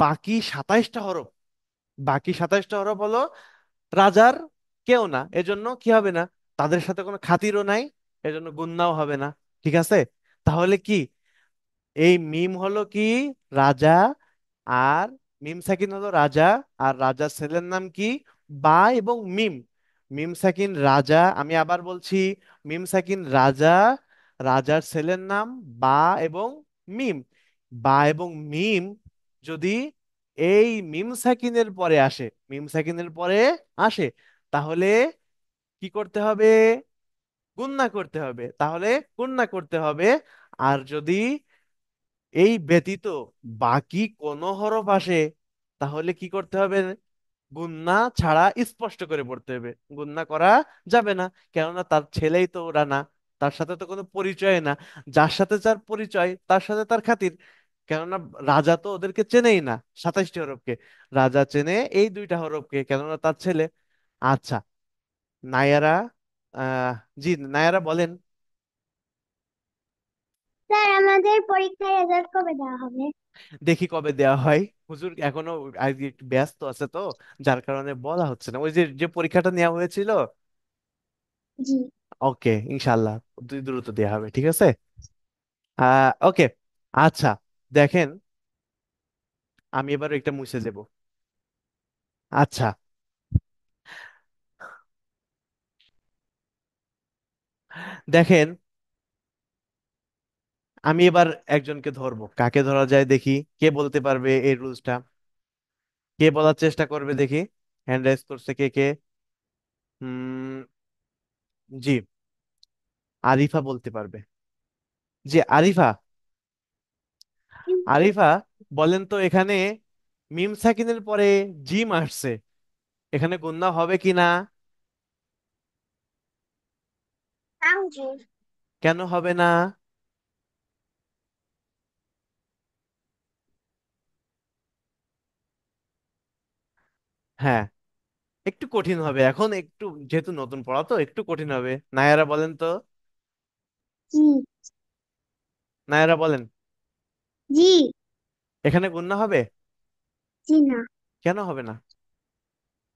বাকি 27টা হরফ, বাকি 27টা হরফ হলো রাজার কেউ না, এজন্য কি হবে না, তাদের সাথে কোনো খাতিরও নাই, এজন্য গুণনাও হবে না। ঠিক আছে? তাহলে কি এই মিম হলো কি? রাজা। আর মিম সাকিন হলো রাজা। আর রাজার ছেলের নাম কি? বা এবং মিম। মিম সাকিন রাজা, আমি আবার বলছি, মিম সাকিন রাজা। রাজার ছেলের নাম বা এবং মিম। বা এবং মিম যদি এই মিম সাকিনের পরে আসে, মিম সাকিনের পরে আসে, তাহলে কি করতে হবে? গুণনা করতে হবে। তাহলে গুণনা করতে হবে আর যদি এই ব্যতীত বাকি কোনো হরফ আসে, তাহলে কি করতে হবে? গুণনা ছাড়া স্পষ্ট করে পড়তে হবে, গুণনা করা যাবে না। কেননা তার ছেলেই তো ওরা না, তার সাথে তো কোনো পরিচয় না। যার সাথে যার পরিচয় তার সাথে তার খাতির। কেননা রাজা তো ওদেরকে চেনেই না, 27টি হরফকে। রাজা চেনে এই 2টা হরফকে, কেননা তার ছেলে। আচ্ছা, নায়ারা, আহ জি নায়ারা বলেন। স্যার আমাদের পরীক্ষার রেজাল্ট কবে দেওয়া হবে? দেখি কবে দেওয়া হয়। হুজুর এখনো আজকে একটু ব্যস্ত আছে তো, যার কারণে বলা হচ্ছে না। ওই যে যে পরীক্ষাটা নেওয়া হয়েছিল, জি। ওকে, ইনশাল্লাহ দ্রুত দেওয়া হবে, ঠিক আছে। ওকে, আচ্ছা, দেখেন, আমি এবার একটা মুছে দেব। আচ্ছা, দেখেন, আমি এবার একজনকে ধরবো। কাকে ধরা যায় দেখি, কে বলতে পারবে এই রুলসটা? কে বলার চেষ্টা করবে দেখি? হ্যান্ড রাইজ করছে কে কে? হুম, জি, আরিফা বলতে পারবে। জি, আরিফা। আরিফা, বলেন তো, এখানে মিম সাকিনের পরে জিম আসছে, এখানে গুণনা হবে কি না? আঙ্গুর। কেন হবে না? হ্যাঁ, একটু কঠিন হবে এখন, একটু যেহেতু নতুন পড়া তো একটু কঠিন হবে। নায়ারা বলেন তো, জি। নায়ারা বলেন, জি। এখানে গুণনা হবে? জি না। কেন হবে না?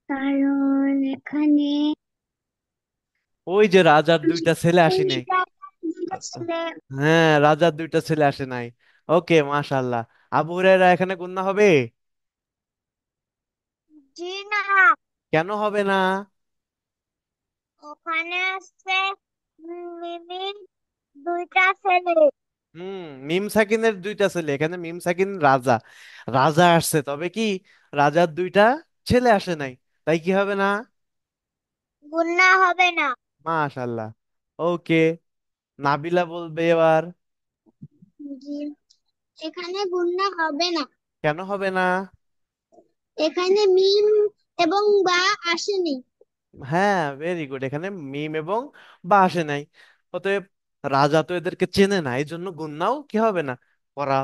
কারণ এখানে ওই যে রাজার 2টা ছেলে আসেনি। দুইটা ছেলে। হ্যাঁ, রাজার 2টা ছেলে আসে নাই। ওকে, মাশাআল্লাহ। আবু হুরায়রা, এখানে গুণনা হবে? জি না, কেন হবে না? ওখানে আছে মিমির দুইটা ছেলে। হুম, মিম সাকিনের 2টা ছেলে, এখানে মিম সাকিন রাজা, রাজা আসছে, তবে কি রাজার 2টা ছেলে আসে নাই, তাই কি হবে না? গুন্না হবে না। মাশাআল্লাহ। ওকে, নাবিলা বলবে এবার। জি। এখানে গুণনা হবে না। কেন হবে না? এখানে মিম এবং বা আসেনি। হ্যাঁ, ভেরি গুড, এখানে মিম এবং বা আসে নাই। অতএব রাজা তো এদেরকে চেনে না, এই জন্য গুণনাও কি হবে না, করা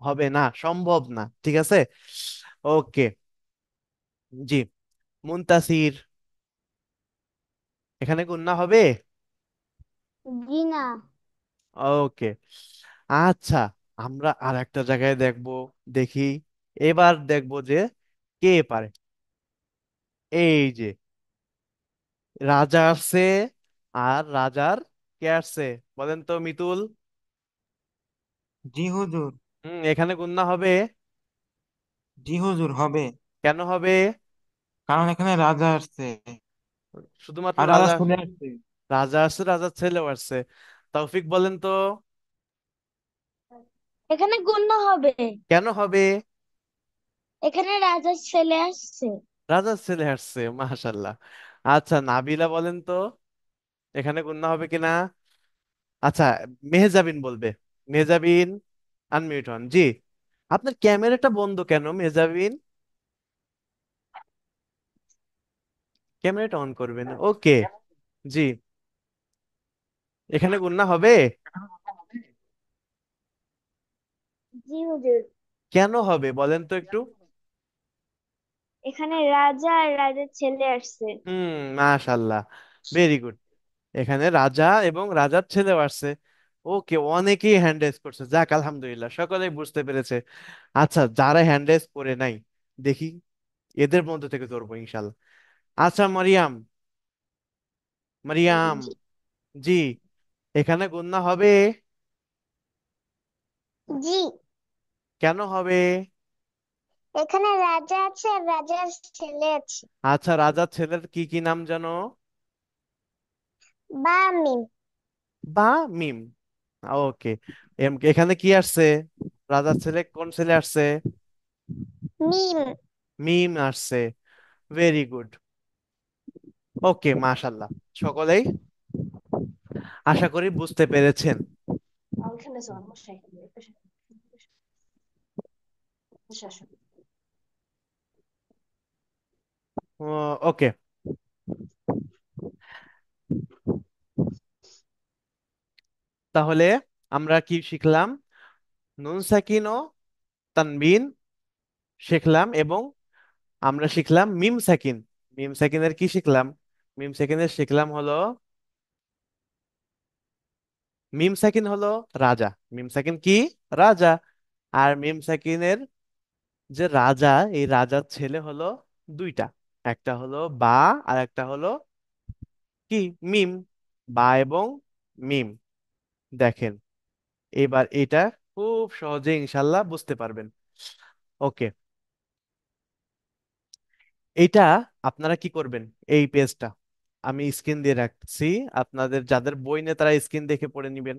হবে না, সম্ভব না, ঠিক আছে। ওকে, জি, মুনতাসির, এখানে গুণনা হবে? জি না। ওকে, আচ্ছা, আমরা আর একটা জায়গায় দেখবো, দেখি, এবার দেখবো যে কে পারে। এই যে রাজা আসছে, আর রাজার কে আসছে, বলেন তো মিতুল? জি হুজুর। এখানে গুণনা হবে? জি হুজুর হবে। কেন হবে? কারণ এখানে রাজা আসছে শুধুমাত্র আর রাজা রাজা? চলে আসছে। রাজা আসছে, রাজার ছেলেও আসছে। তৌফিক বলেন তো, এখানে গুণ হবে। কেন হবে? এখানে রাজার ছেলে আসছে। রাজার ছেলে আসছে, মাশাল্লাহ। আচ্ছা, নাবিলা বলেন তো, এখানে গুণনা হবে কিনা? আচ্ছা, মেহজাবিন বলবে। মেহজাবিন, আনমিউট হন। জি, আপনার ক্যামেরাটা বন্ধ কেন মেহজাবিন? ক্যামেরাটা অন করবেন, ওকে। জি, এখানে গুণনা হবে? জি হুজুর। কেন হবে বলেন তো একটু? এখানে রাজা আর রাজার ছেলে আসছে। মাশাল্লাহ, ভেরি গুড। এখানে রাজা এবং রাজার ছেলেও আসছে। ওকে, অনেকেই হ্যান্ড রেজ করছে, যাক আলহামদুলিল্লাহ, সকলেই বুঝতে পেরেছে। আচ্ছা, যারা হ্যান্ড রেজ করে নাই, দেখি এদের মধ্যে থেকে ধরবো ইনশাল্লাহ। আচ্ছা, মারিয়াম, মারিয়াম, জি, এখানে গুণনা হবে? জি। কেন হবে? এখানে রাজা আছে আর রাজার ছেলে আছে। আচ্ছা, রাজার ছেলের কি কি নাম জানো? বা মিম। বা মিম, ওকে। এখানে কি আসছে? রাজার ছেলে কোন ছেলে আসছে? মিম। মিম আসছে, ভেরি গুড। ওকে, মাশাল্লাহ, সকলেই আশা করি বুঝতে পেরেছেন। ওকে, তাহলে আমরা কি শিখলাম? নুন সাকিন ও তানবিন শিখলাম, এবং আমরা শিখলাম মিম সাকিন। মিম সাকিনের কি শিখলাম? মিম সাকিনের শিখলাম হলো, মিম সাকিন হলো রাজা। মিম সাকিন কি? রাজা। আর মিম সাকিনের যে রাজা, এই রাজার ছেলে হলো দুইটা, একটা হলো বা আর একটা হলো কি? মিম। বা এবং মিম। দেখেন, এবার এটা খুব সহজে ইনশাল্লাহ বুঝতে পারবেন। ওকে, এটা আপনারা কি করবেন? এই পেজটা আমি স্ক্রিন দিয়ে রাখছি, আপনাদের যাদের বই নেই তারা স্ক্রিন দেখে পড়ে নেবেন।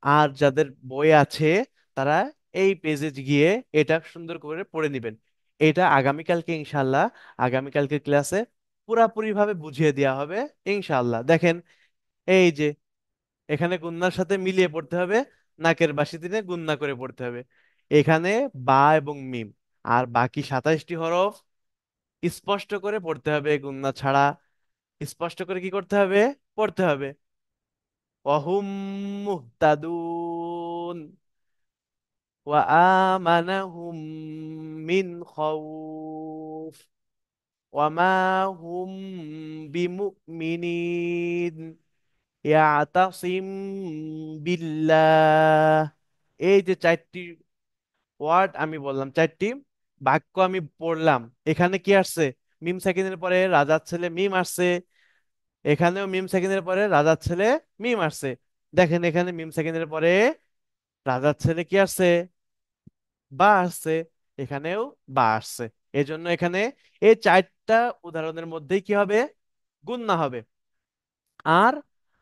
আর যাদের বই আছে তারা এই পেজে গিয়ে এটা সুন্দর করে পড়ে নেবেন। এটা আগামীকালকে ইনশাল্লাহ, আগামীকালকে ক্লাসে পুরাপুরি ভাবে বুঝিয়ে দেওয়া হবে ইনশাল্লাহ। দেখেন, এই যে এখানে গুন্নার সাথে মিলিয়ে পড়তে হবে, নাকের বাসি দিনে গুন্না করে পড়তে হবে। এখানে বা এবং মিম, আর বাকি 27টি হরফ স্পষ্ট করে পড়তে হবে, গুন্না ছাড়া স্পষ্ট করে কি করতে হবে? পড়তে হবে। ওয়াহুম মুহতাদুন ওয়া আমানাহুম মিন খাউফ ওয়া মা হুম বিমুমিনিন ইয়াতাসিম বিল্লাহ। এই যে 4টি ওয়ার্ড আমি বললাম, 4টি বাক্য আমি পড়লাম, এখানে কি আসছে? মিম সাকিনের পরে রাজার ছেলে মিম আসছে, এখানেও মিম সেকেন্ডের পরে রাজার ছেলে মিম আসছে। দেখেন, এখানে মিম সেকেন্ডের পরে রাজার ছেলে কি আসছে? বা আসছে। এখানেও বা আসছে। এজন্য এখানে এই 4টা উদাহরণের মধ্যেই কি হবে? গুণনা হবে। আর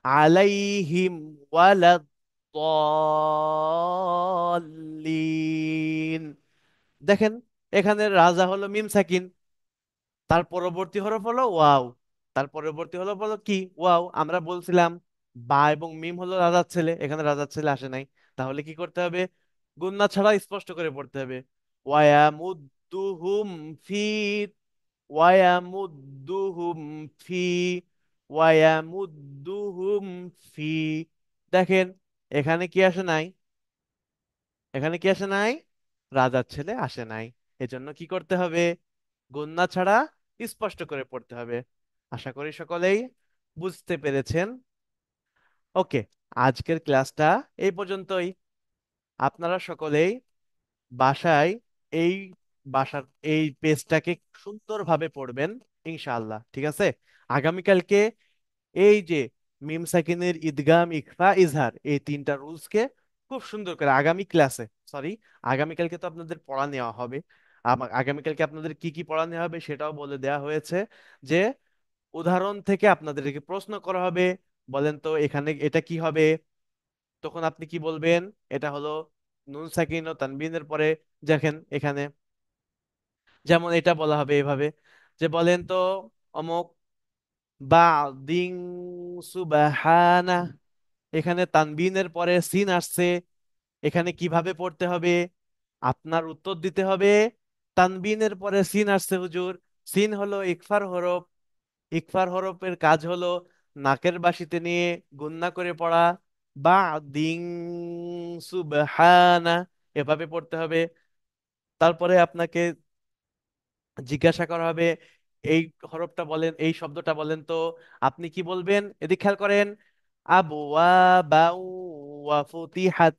আলাইহিম ওয়ালাদ-দাল্লিন। দেখেন, এখানে রাজা হলো মিম সাকিন, তার পরবর্তী হরফ হলো ওয়াও, তার পরবর্তী হলো বলো কি? ওয়াও। আমরা বলছিলাম বা এবং মিম হলো রাজার ছেলে, এখানে রাজার ছেলে আসে নাই। তাহলে কি করতে হবে? গুণনা ছাড়া স্পষ্ট করে পড়তে হবে। ওয়ায়ামুদ্দুহুম ফি ওয়ায়ামুদ্দুহুম ফি ওয়ায়ামুদ্দুহুম ফি। দেখেন, এখানে কি আসে নাই? এখানে কি আসে নাই? রাজার ছেলে আসে নাই। এজন্য কি করতে হবে? গুণনা ছাড়া স্পষ্ট করে পড়তে হবে। আশা করি সকলেই বুঝতে পেরেছেন। ওকে, আজকের ক্লাসটা এই পর্যন্তই। আপনারা সকলেই বাসায় এই বাসার এই পেজটাকে সুন্দরভাবে পড়বেন ইনশাআল্লাহ, ঠিক আছে? আগামীকালকে এই যে মিম সাকিনের ইদগাম ইখফা ইজহার, এই 3টা রুলসকে খুব সুন্দর করে আগামী ক্লাসে, সরি, আগামীকালকে তো আপনাদের পড়া নেওয়া হবে। আগামীকালকে আপনাদের কি কি পড়া নেওয়া হবে সেটাও বলে দেওয়া হয়েছে, যে উদাহরণ থেকে আপনাদেরকে প্রশ্ন করা হবে। বলেন তো এখানে এটা কি হবে? তখন আপনি কি বলবেন? এটা হলো নুন সাকিন ও তানবিনের পরে। দেখেন এখানে যেমন এটা বলা হবে এভাবে, যে বলেন তো অমুক বাদিন সুবহানা। এখানে তানবিনের পরে সিন আসছে, এখানে কিভাবে পড়তে হবে? আপনার উত্তর দিতে হবে। তানবিনের পরে সিন আসছে হুজুর, সিন হলো ইকফার হরফ, ইকফার হরফের কাজ হলো নাকের বাসিতে নিয়ে গুন্না করে পড়া। বা দিং সুবহানা, এভাবে পড়তে হবে। তারপরে আপনাকে জিজ্ঞাসা করা হবে, এই হরফটা বলেন, এই শব্দটা বলেন তো। আপনি কি বলবেন? এদিক খেয়াল করেন। আবু বাউ ওয়া ফুতিহাত।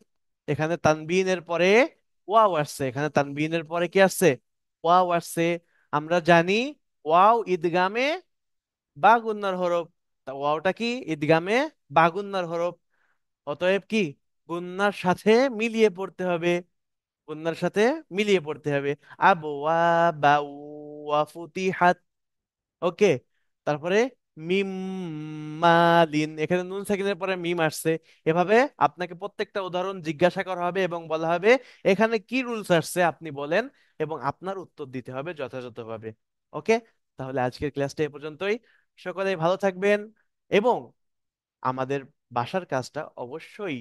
এখানে তানবিনের পরে ওয়াও আসছে, এখানে তানবিনের পরে কি আসছে? ওয়াও আসছে। আমরা জানি ওয়াও ইদগামে বা গুন্নার হরফ। তা ওয়াওটা কি? ইদগামে বা গুন্নার হরফ। অতএব কি? গুন্নার সাথে মিলিয়ে পড়তে হবে, গুন্নার সাথে মিলিয়ে পড়তে হবে। আবু বা ওয়া ফুতিহাত। ওকে, তারপরে মিম মালিন, এখানে নুন সাকিনের পরে মিম আসছে। এভাবে আপনাকে প্রত্যেকটা উদাহরণ জিজ্ঞাসা করা হবে এবং বলা হবে এখানে কি রুলস আসছে আপনি বলেন, এবং আপনার উত্তর দিতে হবে যথাযথভাবে। ওকে, তাহলে আজকের ক্লাসটা এ পর্যন্তই। সকলেই ভালো থাকবেন, এবং আমাদের বাসার কাজটা অবশ্যই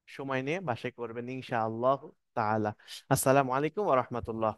সময় নিয়ে বাসায় করবেন ইনশাআল্লাহ তাআলা। আসসালামু আলাইকুম ওয়া রাহমাতুল্লাহ।